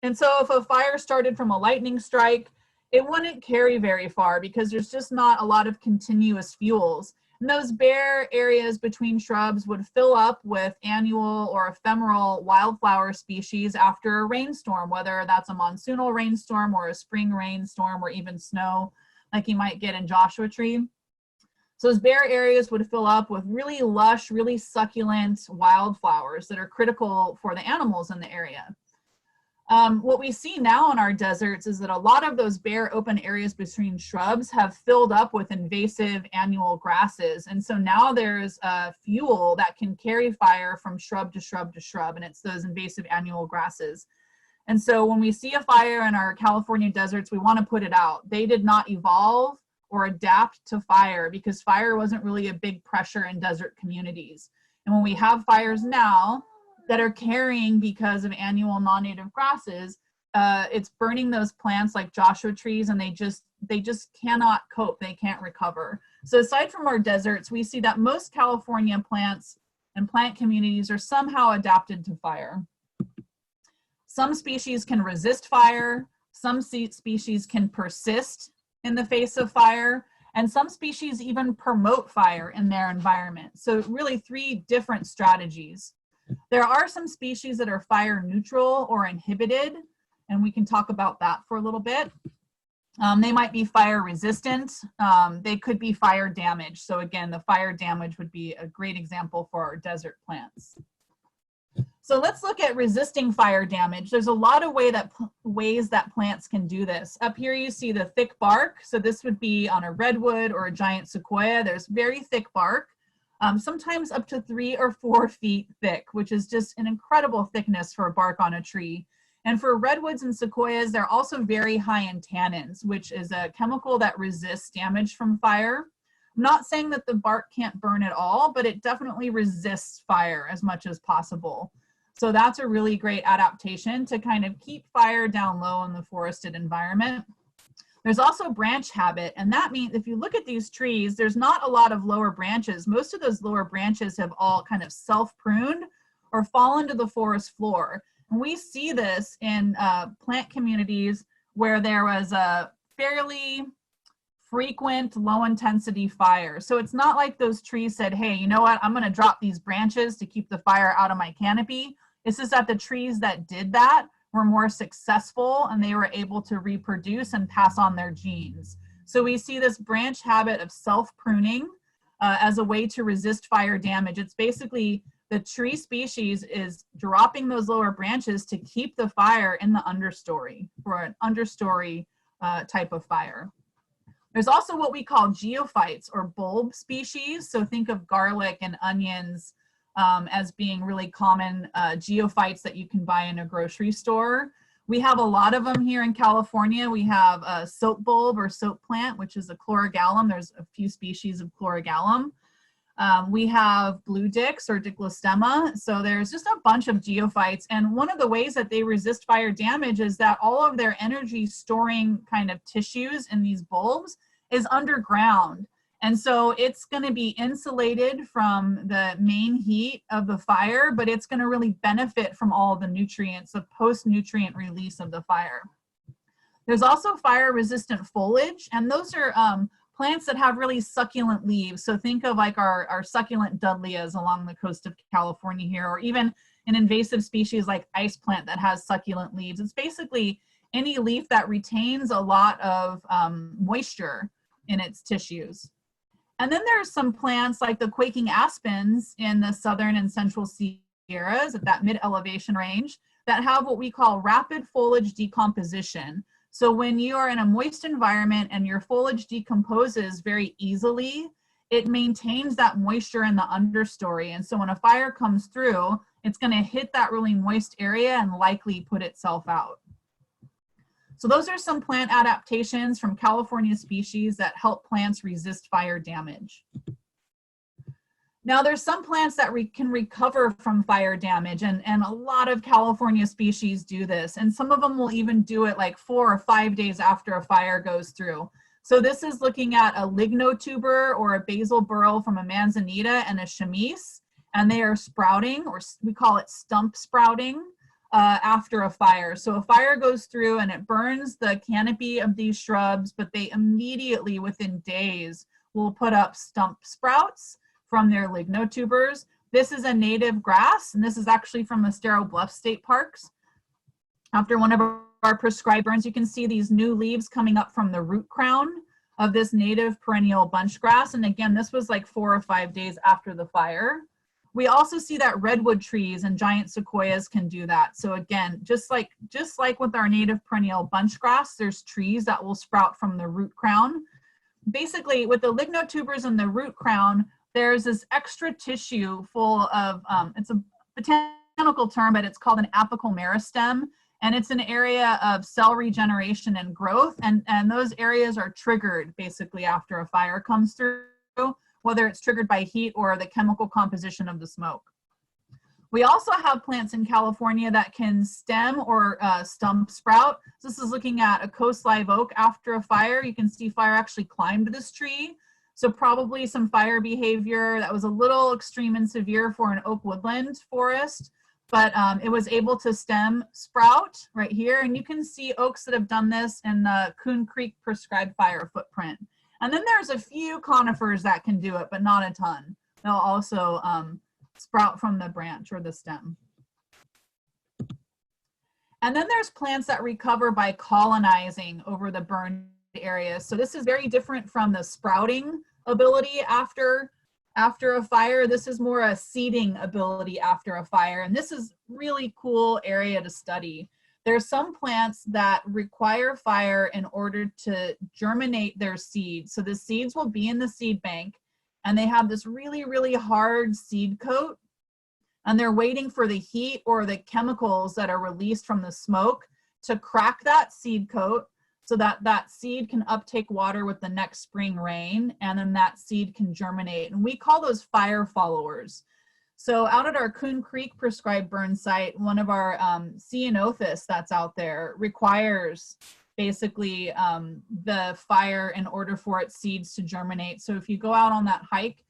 And so if a fire started from a lightning strike, it wouldn't carry very far because there's just not a lot of continuous fuels. And those bare areas between shrubs would fill up with annual or ephemeral wildflower species after a rainstorm, whether that's a monsoonal rainstorm or a spring rainstorm or even snow like you might get in Joshua Tree. So those bare areas would fill up with really lush, really succulent wildflowers that are critical for the animals in the area. What we see now in our deserts is that a lot of those bare open areas between shrubs have filled up with invasive annual grasses. And so now there's fuel that can carry fire from shrub to shrub to shrub, and it's those invasive annual grasses. And so when we see a fire in our California deserts, we want to put it out. They did not evolve or adapt to fire because fire wasn't really a big pressure in desert communities. And when we have fires now that are carrying because of annual non-native grasses, it's burning those plants like Joshua trees, and they just cannot cope. They can't recover. So aside from our deserts, we see that most California plants and plant communities are somehow adapted to fire. Some species can resist fire, some species can persist in the face of fire, and some species even promote fire in their environment. So really 3 different strategies. There are some species that are fire neutral or inhibited, and we can talk about that for a little bit. They might be fire resistant. They could be fire damaged. So again, the fire damage would be a great example for our desert plants. So let's look at resisting fire damage. There's a lot of ways that plants can do this. Up here you see the thick bark. So this would be on a redwood or a giant sequoia. There's very thick bark, sometimes up to 3 or 4 feet thick, which is just an incredible thickness for a bark on a tree. And for redwoods and sequoias, they're also very high in tannins, which is a chemical that resists damage from fire. I'm not saying that the bark can't burn at all, but it definitely resists fire as much as possible. So that's a really great adaptation to kind of keep fire down low in the forested environment. There's also branch habit, and that means if you look at these trees, there's not a lot of lower branches. Most of those lower branches have all kind of self-pruned or fallen to the forest floor. And we see this in plant communities where there was a fairly frequent low intensity fire. So it's not like those trees said, hey, you know what, I'm gonna drop these branches to keep the fire out of my canopy. It's just that the trees that did that were more successful and they were able to reproduce and pass on their genes. So we see this branch habit of self-pruning as a way to resist fire damage. It's basically the tree species is dropping those lower branches to keep the fire in the understory for an understory type of fire. There's also what we call geophytes or bulb species. So think of garlic and onions as being really common geophytes that you can buy in a grocery store. We have a lot of them here in California. We have a soap bulb or soap plant, which is a chlorogallum. There's a few species of chlorogallum. We have blue dicks or diclostema. So there's just a bunch of geophytes. And one of the ways that they resist fire damage is that all of their energy storing kind of tissues in these bulbs is underground. And so it's going to be insulated from the main heat of the fire, but it's going to really benefit from all the nutrients, the post-nutrient release of the fire. There's also fire-resistant foliage, and those are plants that have really succulent leaves. So think of like our succulent dudleyas along the coast of California here, or even an invasive species like ice plant that has succulent leaves. It's basically any leaf that retains a lot of moisture in its tissues. And then there's some plants like the quaking aspens in the southern and central Sierras at that mid-elevation range that have what we call rapid foliage decomposition. So when you are in a moist environment and your foliage decomposes very easily, it maintains that moisture in the understory. And so when a fire comes through, it's going to hit that really moist area and likely put itself out. So those are some plant adaptations from California species that help plants resist fire damage. Now there's some plants that can recover from fire damage, and a lot of California species do this, and some of them will even do it like 4 or 5 days after a fire goes through. So this is looking at a lignotuber or a basal burl from a manzanita and a chamise, and they are sprouting, or we call it stump sprouting, after a fire. So a fire goes through and it burns the canopy of these shrubs, but they immediately, within days, will put up stump sprouts from their lignotubers. This is a native grass, and this is actually from the Estero Bluff State Parks. After one of our prescribed burns, you can see these new leaves coming up from the root crown of this native perennial bunch grass. And again, this was like 4 or 5 days after the fire. We also see that redwood trees and giant sequoias can do that. So again, just like with our native perennial bunch grass, there's trees that will sprout from the root crown. Basically, with the lignotubers and the root crown, there's this extra tissue full of, it's a botanical term, but it's called an apical meristem. And it's an area of cell regeneration and growth. And those areas are triggered basically after a fire comes through, whether it's triggered by heat or the chemical composition of the smoke. We also have plants in California that can stem or stump sprout. So this is looking at a coast live oak after a fire. You can see fire actually climbed this tree. So probably some fire behavior that was a little extreme and severe for an oak woodland forest, but it was able to stem sprout right here. And you can see oaks that have done this in the Coon Creek prescribed fire footprint. And then there's a few conifers that can do it, but not a ton. They'll also sprout from the branch or the stem. And then there's plants that recover by colonizing over the burned areas. So this is very different from the sprouting ability after a fire. This is more a seeding ability after a fire. And this is really cool area to study. There are some plants that require fire in order to germinate their seeds. So the seeds will be in the seed bank and they have this really, really hard seed coat, and they're waiting for the heat or the chemicals that are released from the smoke to crack that seed coat so that that seed can uptake water with the next spring rain, and then that seed can germinate. And we call those fire followers. So out at our Coon Creek prescribed burn site, one of our ceanothus that's out there requires basically the fire in order for its seeds to germinate. So if you go out on that hike,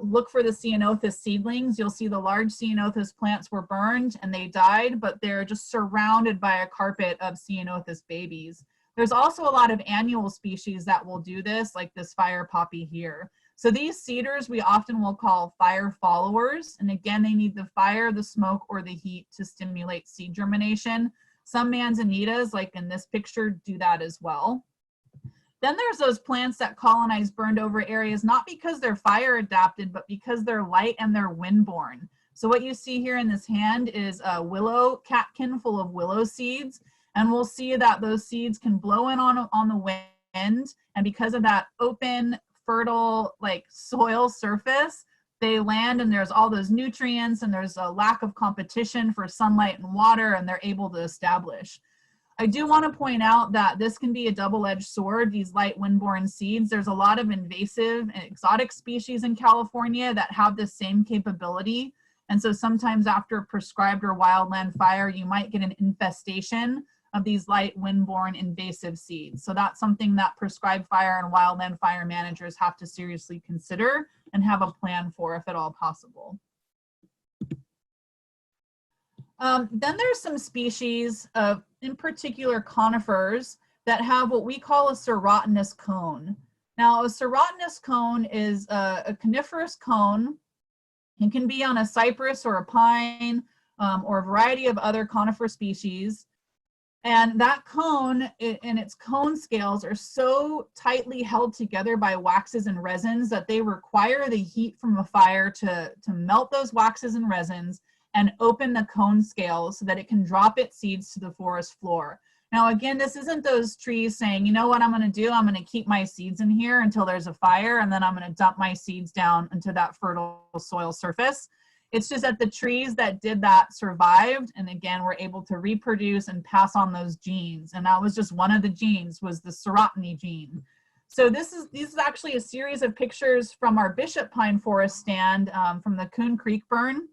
look for the ceanothus seedlings. You'll see the large ceanothus plants were burned and they died, but they're just surrounded by a carpet of ceanothus babies. There's also a lot of annual species that will do this, like this fire poppy here. So these cedars we often will call fire followers. And again, they need the fire, the smoke, or the heat to stimulate seed germination. Some manzanitas, like in this picture, do that as well. Then there's those plants that colonize burned over areas, not because they're fire adapted, but because they're light and they're windborne. So what you see here in this hand is a willow catkin full of willow seeds. And we'll see that those seeds can blow in on the wind. And because of that open, fertile, like soil surface, they land and there's all those nutrients and there's a lack of competition for sunlight and water, and they're able to establish. I do want to point out that this can be a double-edged sword, these light windborne seeds. There's a lot of invasive and exotic species in California that have the same capability. And so sometimes after a prescribed or wildland fire, you might get an infestation of these light windborne invasive seeds. So that's something that prescribed fire and wildland fire managers have to seriously consider and have a plan for if at all possible. Then there's some species of, in particular, conifers that have what we call a serratinous cone. Now, a serratinous cone is a coniferous cone. It can be on a cypress or a pine or a variety of other conifer species. And that cone and its cone scales are so tightly held together by waxes and resins that they require the heat from a fire to melt those waxes and resins and open the cone scales so that it can drop its seeds to the forest floor. Now, again, this isn't those trees saying, you know what I'm going to do? I'm going to keep my seeds in here until there's a fire, and then I'm going to dump my seeds down into that fertile soil surface. It's just that the trees that did that survived, and again, were able to reproduce and pass on those genes. And that was just one of the genes, was the serratiny gene. So this is actually a series of pictures from our bishop pine forest stand from the Coon Creek burn.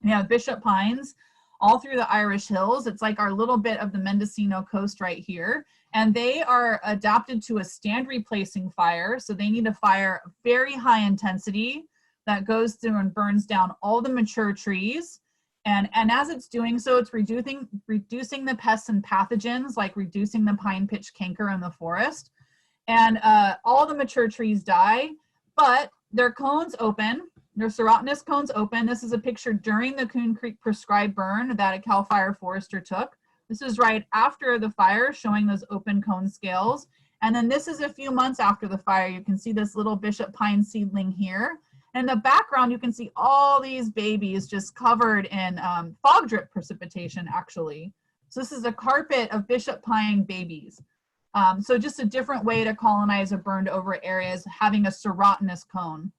We have bishop pines all through the Irish Hills. It's like our little bit of the Mendocino coast right here. And they are adapted to a stand replacing fire. So they need a fire very high intensity that goes through and burns down all the mature trees. And as it's doing so, it's reducing the pests and pathogens, like reducing the pine pitch canker in the forest. And all the mature trees die, but their cones open. Their serratinous cones open. This is a picture during the Coon Creek prescribed burn that a Cal Fire forester took. This is right after the fire, showing those open cone scales. And then this is a few months after the fire. You can see this little bishop pine seedling here. In the background, you can see all these babies just covered in fog drip precipitation, actually. So this is a carpet of bishop pine babies. So just a different way to colonize a burned over area is having a serratinous cone.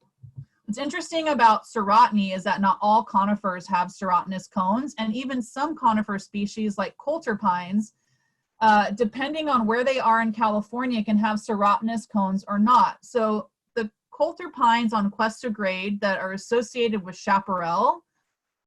What's interesting about serratiny is that not all conifers have serratinous cones, and even some conifer species like coulter pines, depending on where they are in California, can have serratinous cones or not. So the coulter pines on Cuesta Grade that are associated with chaparral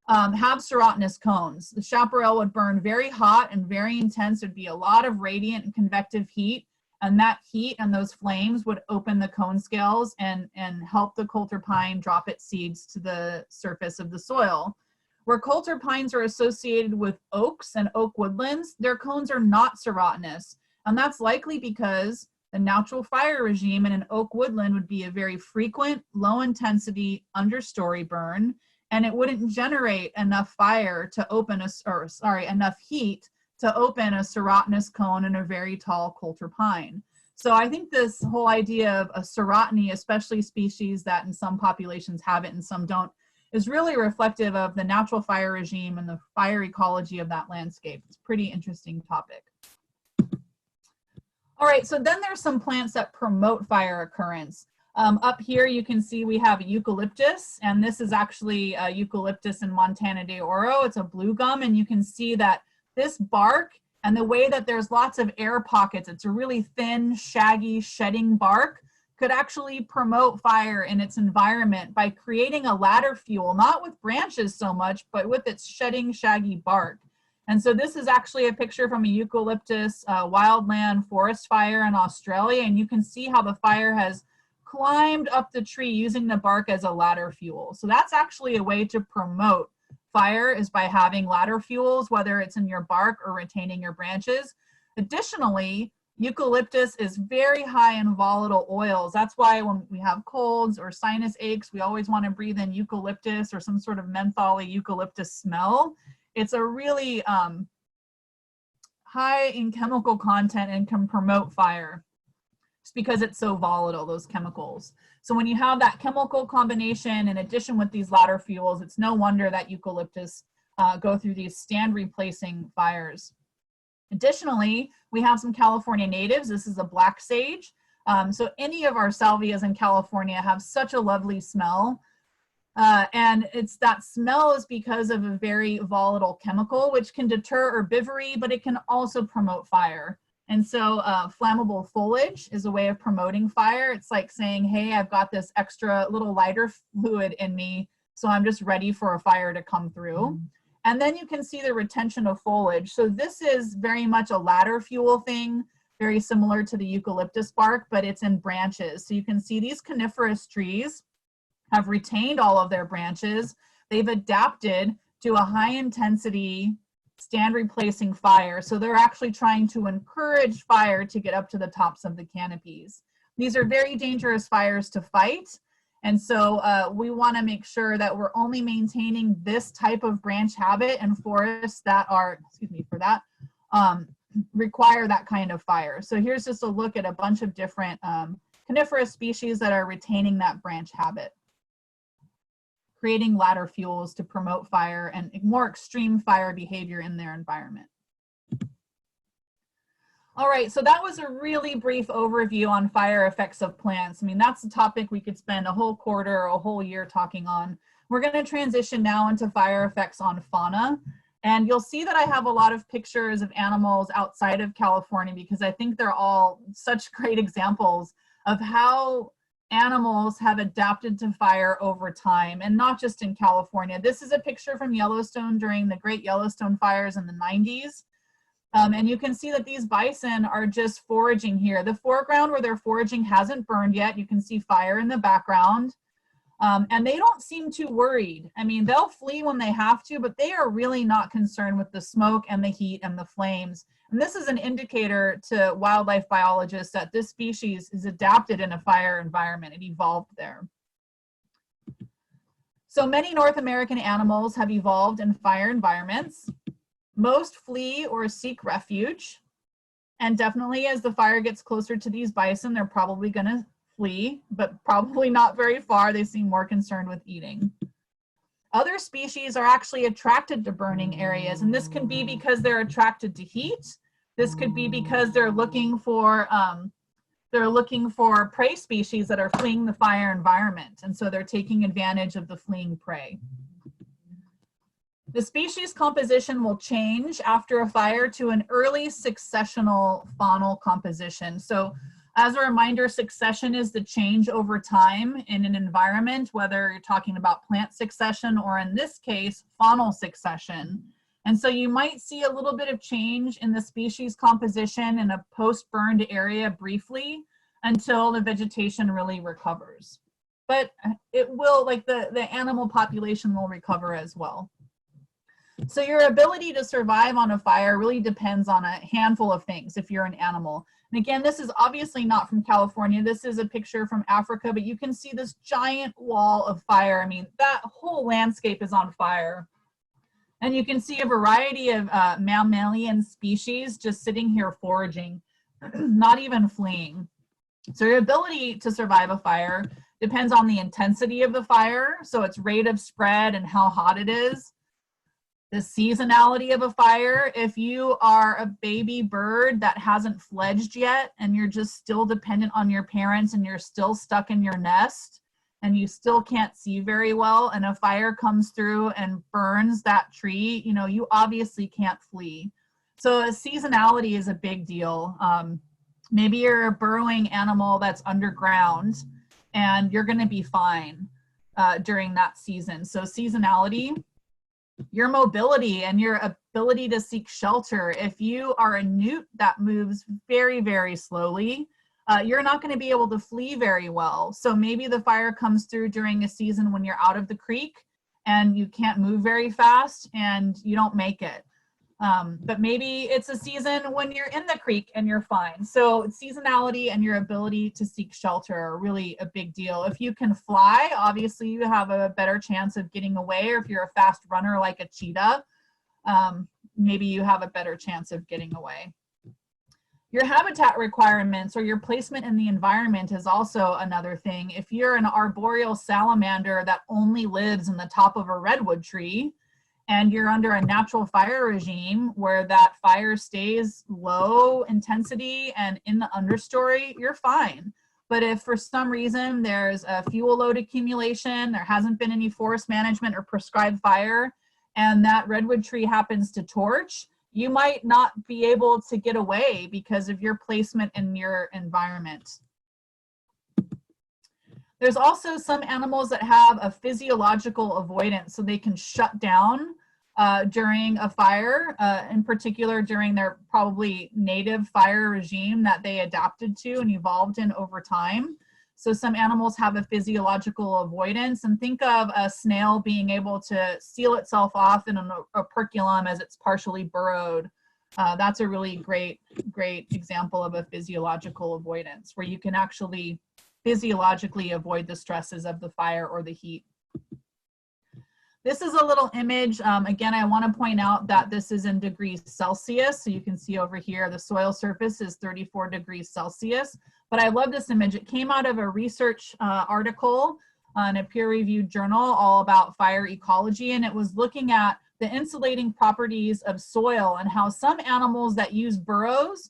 have serratinous cones. The chaparral would burn very hot and very intense. There'd be a lot of radiant and convective heat. And that heat and those flames would open the cone scales and help the coulter pine drop its seeds to the surface of the soil. Where coulter pines are associated with oaks and oak woodlands, their cones are not serratinous. And that's likely because the natural fire regime in an oak woodland would be a very frequent, low intensity understory burn, and it wouldn't generate enough fire to open enough heat to open a serratinous cone in a very tall coulter pine. So I think this whole idea of a serratiny, especially species that in some populations have it and some don't, is really reflective of the natural fire regime and the fire ecology of that landscape. It's a pretty interesting topic. All right, so then there's some plants that promote fire occurrence. Up here you can see we have eucalyptus, and this is actually eucalyptus in Montana de Oro. It's a blue gum, and you can see that this bark and the way that there's lots of air pockets, it's a really thin, shaggy, shedding bark, could actually promote fire in its environment by creating a ladder fuel, not with branches so much, but with its shedding, shaggy bark. And so this is actually a picture from a eucalyptus wildland forest fire in Australia, and you can see how the fire has climbed up the tree using the bark as a ladder fuel. So that's actually a way to promote fire, is by having ladder fuels, whether it's in your bark or retaining your branches. Additionally, eucalyptus is very high in volatile oils. That's why when we have colds or sinus aches, we always want to breathe in eucalyptus or some sort of mentholy eucalyptus smell. It's a really high in chemical content and can promote fire just because it's so volatile, those chemicals. So when you have that chemical combination in addition with these ladder fuels, it's no wonder that eucalyptus go through these stand replacing fires. Additionally, we have some California natives. This is a black sage. So any of our salvias in California have such a lovely smell. And it's that smell is because of a very volatile chemical, which can deter herbivory, but it can also promote fire. And so flammable foliage is a way of promoting fire. It's like saying, hey, I've got this extra little lighter fluid in me, so I'm just ready for a fire to come through. And then you can see the retention of foliage. So this is very much a ladder fuel thing, very similar to the eucalyptus bark, but it's in branches. So you can see these coniferous trees have retained all of their branches. They've adapted to a high intensity stand replacing fire. So they're actually trying to encourage fire to get up to the tops of the canopies. These are very dangerous fires to fight. And so we want to make sure that we're only maintaining this type of branch habit in forests that are, require that kind of fire. So here's just a look at a bunch of different coniferous species that are retaining that branch habit, creating ladder fuels to promote fire and more extreme fire behavior in their environment. All right, so that was a really brief overview on fire effects of plants. I mean, that's a topic we could spend a whole quarter or a whole year talking on. We're going to transition now into fire effects on fauna. And you'll see that I have a lot of pictures of animals outside of California because I think they're all such great examples of how animals have adapted to fire over time, and not just in California. This is a picture from Yellowstone during the Great Yellowstone fires in the 90s. And you can see that these bison are just foraging here. The foreground where they're foraging hasn't burned yet. You can see fire in the background. And they don't seem too worried. I mean, they'll flee when they have to, but they are really not concerned with the smoke and the heat and the flames. And this is an indicator to wildlife biologists that this species is adapted in a fire environment. It evolved there. So many North American animals have evolved in fire environments. Most flee or seek refuge. And definitely as the fire gets closer to these bison, they're probably going to flee, but probably not very far. They seem more concerned with eating. Other species are actually attracted to burning areas, and this can be because they're attracted to heat. This could be because they're looking for prey species that are fleeing the fire environment, and so they're taking advantage of the fleeing prey. The species composition will change after a fire to an early successional faunal composition. So as a reminder, succession is the change over time in an environment, whether you're talking about plant succession or in this case, faunal succession. And so you might see a little bit of change in the species composition in a post-burned area briefly until the vegetation really recovers. But it will, like the animal population will recover as well. So your ability to survive on a fire really depends on a handful of things if you're an animal. And again, this is obviously not from California. This is a picture from Africa, but you can see this giant wall of fire. I mean, that whole landscape is on fire. And you can see a variety of mammalian species just sitting here foraging, not even fleeing. So your ability to survive a fire depends on the intensity of the fire, so its rate of spread and how hot it is. The seasonality of a fire, if you are a baby bird that hasn't fledged yet and you're just still dependent on your parents and you're still stuck in your nest and you still can't see very well and a fire comes through and burns that tree, you know, you obviously can't flee. So seasonality is a big deal. Maybe you're a burrowing animal that's underground and you're going to be fine during that season. So seasonality, your mobility and your ability to seek shelter. If you are a newt that moves very, very slowly, you're not going to be able to flee very well. So maybe the fire comes through during a season when you're out of the creek and you can't move very fast and you don't make it. But maybe it's a season when you're in the creek and you're fine. So seasonality and your ability to seek shelter are really a big deal. If you can fly, obviously you have a better chance of getting away, or if you're a fast runner like a cheetah, maybe you have a better chance of getting away. Your habitat requirements or your placement in the environment is also another thing. If you're an arboreal salamander that only lives in the top of a redwood tree, and you're under a natural fire regime where that fire stays low intensity and in the understory, you're fine. But if for some reason there's a fuel load accumulation, there hasn't been any forest management or prescribed fire, and that redwood tree happens to torch, you might not be able to get away because of your placement in your environment. There's also some animals that have a physiological avoidance, so they can shut down during a fire, in particular during their probably native fire regime that they adapted to and evolved in over time. So some animals have a physiological avoidance, and think of a snail being able to seal itself off in an operculum as it's partially burrowed. That's a really great example of a physiological avoidance, where you can actually physiologically avoid the stresses of the fire or the heat. This is a little image. Again, I want to point out that this is in degrees Celsius. So you can see over here, the soil surface is 34 degrees Celsius. But I love this image. It came out of a research article in a peer-reviewed journal all about fire ecology. And it was looking at the insulating properties of soil and how some animals that use burrows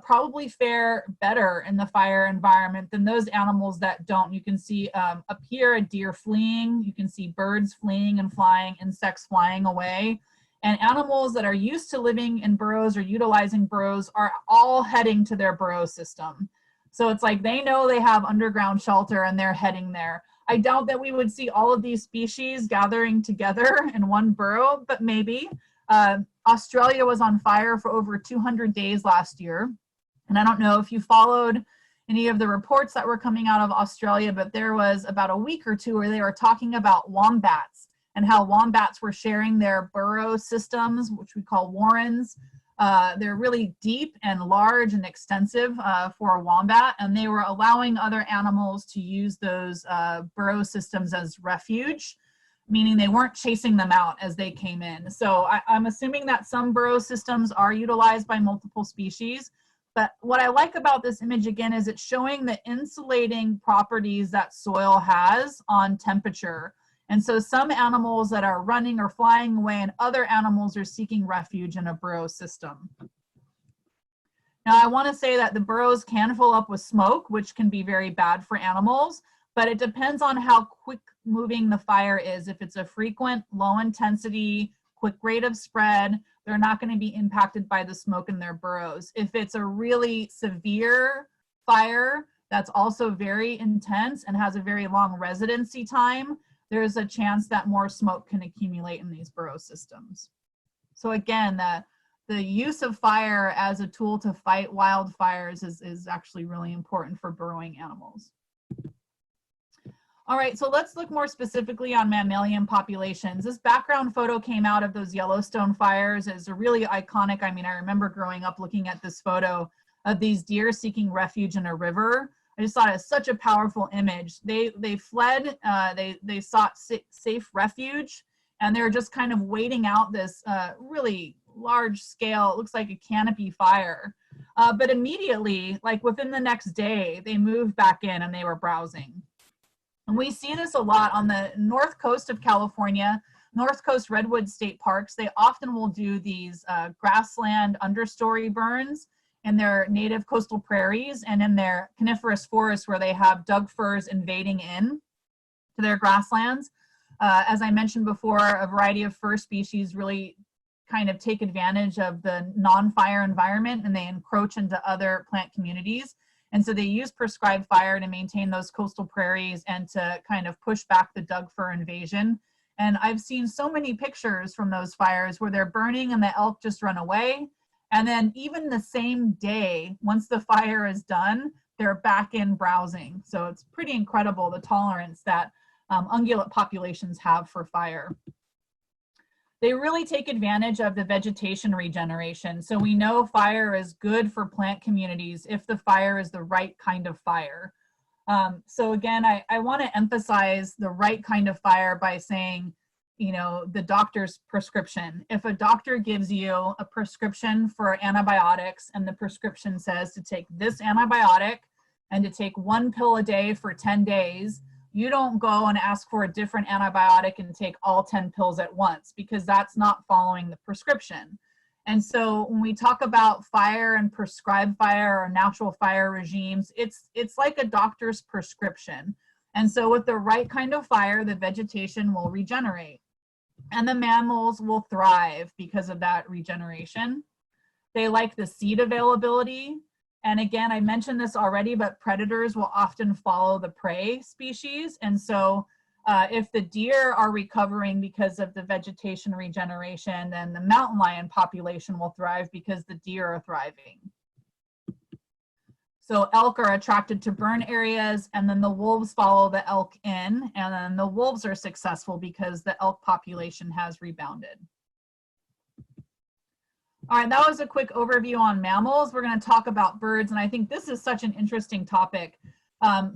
probably fare better in the fire environment than those animals that don't. You can see up here a deer fleeing, you can see birds fleeing and flying, insects flying away. And animals that are used to living in burrows or utilizing burrows are all heading to their burrow system. So it's like they know they have underground shelter and they're heading there. I doubt that we would see all of these species gathering together in one burrow, but maybe. Australia was on fire for over 200 days last year. And I don't know if you followed any of the reports that were coming out of Australia, but there was about a week or two where they were talking about wombats and how wombats were sharing their burrow systems, which we call warrens. They're really deep and large and extensive for a wombat, and they were allowing other animals to use those burrow systems as refuge, meaning they weren't chasing them out as they came in. So I'm assuming that some burrow systems are utilized by multiple species. But what I like about this image, again, is it's showing the insulating properties that soil has on temperature. And so some animals that are running or flying away and other animals are seeking refuge in a burrow system. Now, I want to say that the burrows can fill up with smoke, which can be very bad for animals, but it depends on how quick moving the fire is. If it's a frequent, low intensity, quick rate of spread, they're not going to be impacted by the smoke in their burrows. If it's a really severe fire that's also very intense and has a very long residency time, there's a chance that more smoke can accumulate in these burrow systems. So again, the use of fire as a tool to fight wildfires is actually really important for burrowing animals. All right, so let's look more specifically on mammalian populations. This background photo came out of those Yellowstone fires. It's a really iconic, I mean, I remember growing up looking at this photo of these deer seeking refuge in a river. I just thought it's such a powerful image. They fled, they sought safe refuge, and they're just kind of waiting out this really large scale, it looks like a canopy fire. But immediately, like within the next day, they moved back in and they were browsing. And we see this a lot on the north coast of California, North Coast Redwood State Parks. They often will do these grassland understory burns in their native coastal prairies and in their coniferous forests where they have Doug firs invading in to their grasslands. As I mentioned before, a variety of fir species really kind of take advantage of the non-fire environment, and they encroach into other plant communities. And so they use prescribed fire to maintain those coastal prairies and to kind of push back the Doug fir invasion. And I've seen so many pictures from those fires where they're burning and the elk just run away. And then even the same day, once the fire is done, they're back in browsing. So it's pretty incredible the tolerance that ungulate populations have for fire. They really take advantage of the vegetation regeneration. So we know fire is good for plant communities if the fire is the right kind of fire. So again, I want to emphasize the right kind of fire by saying, you know, the doctor's prescription. If a doctor gives you a prescription for antibiotics and the prescription says to take this antibiotic and to take 1 pill a day for 10 days, you don't go and ask for a different antibiotic and take all 10 pills at once, because that's not following the prescription. And so when we talk about fire and prescribed fire or natural fire regimes, it's like a doctor's prescription. And so with the right kind of fire, the vegetation will regenerate and the mammals will thrive because of that regeneration. They like the seed availability. And again, I mentioned this already, but predators will often follow the prey species. And so if the deer are recovering because of the vegetation regeneration, then the mountain lion population will thrive because the deer are thriving. So elk are attracted to burn areas, and then the wolves follow the elk in, and then the wolves are successful because the elk population has rebounded. All right, that was a quick overview on mammals. We're going to talk about birds, and I think this is such an interesting topic.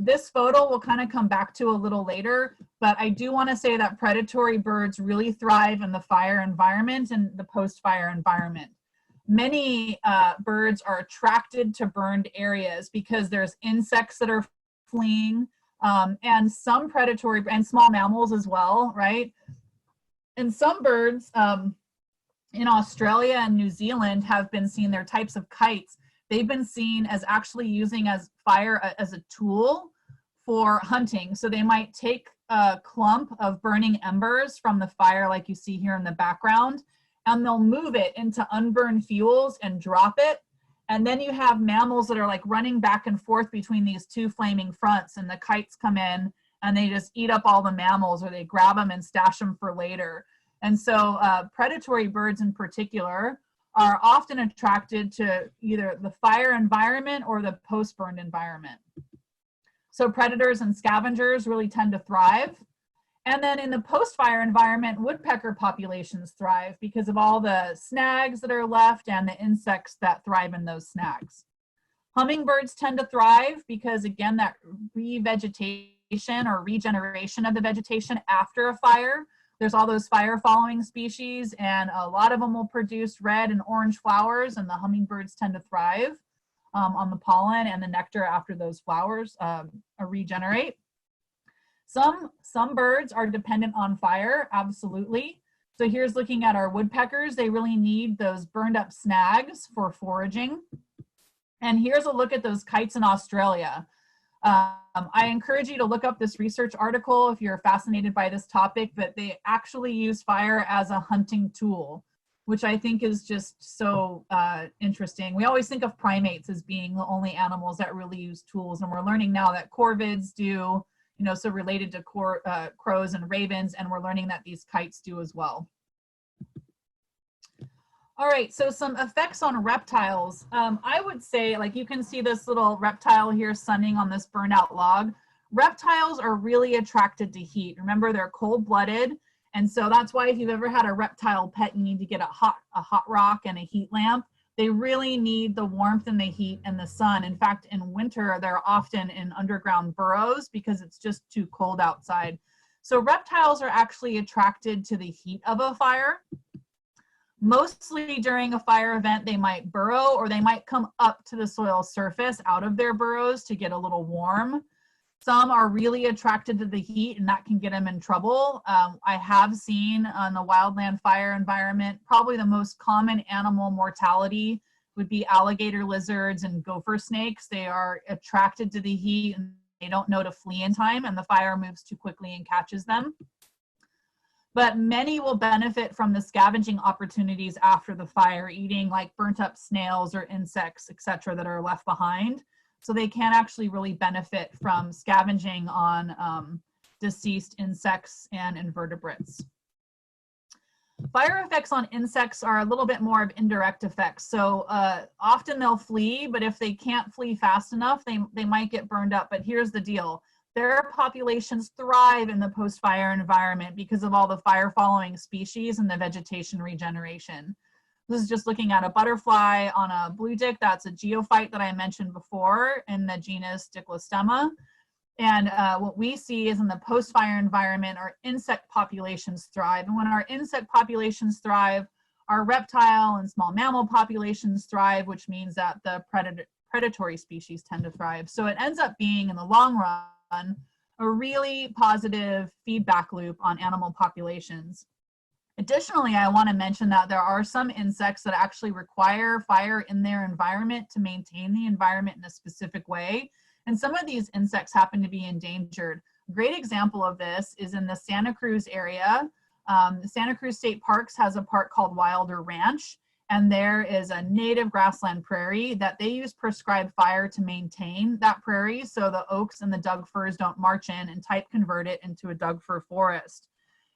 This photo we'll kind of come back to a little later, but I do want to say that predatory birds really thrive in the fire environment and the post-fire environment. Many birds are attracted to burned areas because there's insects that are fleeing, and some predatory, and small mammals as well, right? And some birds, in Australia and New Zealand have been seen, their types of kites, they've been seen as actually using as fire as a tool for hunting. So they might take a clump of burning embers from the fire like you see here in the background, and they'll move it into unburned fuels and drop it. And then you have mammals that are like running back and forth between these two flaming fronts, and the kites come in and they just eat up all the mammals, or they grab them and stash them for later. And so predatory birds in particular are often attracted to either the fire environment or the post-burned environment. So predators and scavengers really tend to thrive. And then in the post-fire environment, woodpecker populations thrive because of all the snags that are left and the insects that thrive in those snags. Hummingbirds tend to thrive because, again, that revegetation or regeneration of the vegetation after a fire. There's all those fire-following species, and a lot of them will produce red and orange flowers, and the hummingbirds tend to thrive on the pollen and the nectar after those flowers regenerate. Some birds are dependent on fire, absolutely. So here's looking at our woodpeckers. They really need those burned up snags for foraging. And here's a look at those kites in Australia. I encourage you to look up this research article if you're fascinated by this topic, but they actually use fire as a hunting tool, which I think is just so interesting. We always think of primates as being the only animals that really use tools, and we're learning now that corvids do, you know, so related to crows and ravens, and we're learning that these kites do as well. All right, so some effects on reptiles. I would say, like, you can see this little reptile here sunning on this burned out log. Reptiles are really attracted to heat. Remember, they're cold-blooded, and so that's why if you've ever had a reptile pet, you need to get a hot rock and a heat lamp. They really need the warmth and the heat and the sun. In fact, in winter, they're often in underground burrows because it's just too cold outside. So reptiles are actually attracted to the heat of a fire. Mostly during a fire event, they might burrow, or they might come up to the soil surface out of their burrows to get a little warm. Some are really attracted to the heat, and that can get them in trouble. I have seen on the wildland fire environment, probably the most common animal mortality would be alligator lizards and gopher snakes. They are attracted to the heat and they don't know to flee in time, and the fire moves too quickly and catches them. but many will benefit from the scavenging opportunities after the fire, eating like burnt up snails or insects, etc., that are left behind. So they can actually really benefit from scavenging on deceased insects and invertebrates. Fire effects on insects are a little bit more of indirect effects. So often they'll flee, but if they can't flee fast enough, they might get burned up. But here's the deal. Their populations thrive in the post-fire environment because of all the fire-following species and the vegetation regeneration. This is just looking at a butterfly on a blue dick. That's a geophyte that I mentioned before in the genus Diclostema. And what we see is in the post-fire environment, our insect populations thrive. And when our insect populations thrive, our reptile and small mammal populations thrive, which means that the predatory species tend to thrive. So it ends up being, in the long run, a really positive feedback loop on animal populations. Additionally, I want to mention that there are some insects that actually require fire in their environment to maintain the environment in a specific way. And some of these insects happen to be endangered. A great example of this is in the Santa Cruz area. The Santa Cruz State Parks has a park called Wilder Ranch, and there is a native grassland prairie that they use prescribed fire to maintain that prairie so the oaks and the Doug firs don't march in and type convert it into a Doug fir forest.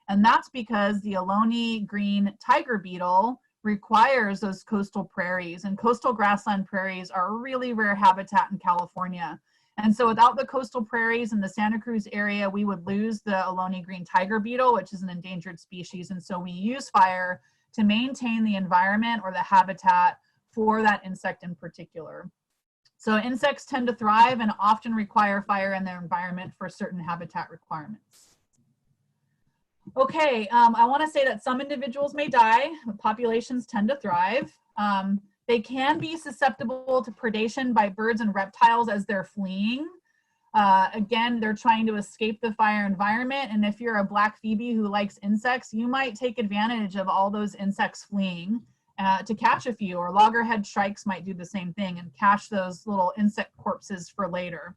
And that's because the Ohlone green tiger beetle requires those coastal prairies, and coastal grassland prairies are a really rare habitat in California. And so without the coastal prairies in the Santa Cruz area, we would lose the Ohlone green tiger beetle, which is an endangered species. And so we use fire to maintain the environment or the habitat for that insect in particular. So insects tend to thrive and often require fire in their environment for certain habitat requirements. Okay, I want to say that some individuals may die, but populations tend to thrive. They can be susceptible to predation by birds and reptiles as they're fleeing. Again, they're trying to escape the fire environment, and if you're a black phoebe who likes insects, you might take advantage of all those insects fleeing to catch a few, or loggerhead shrikes might do the same thing and cache those little insect corpses for later.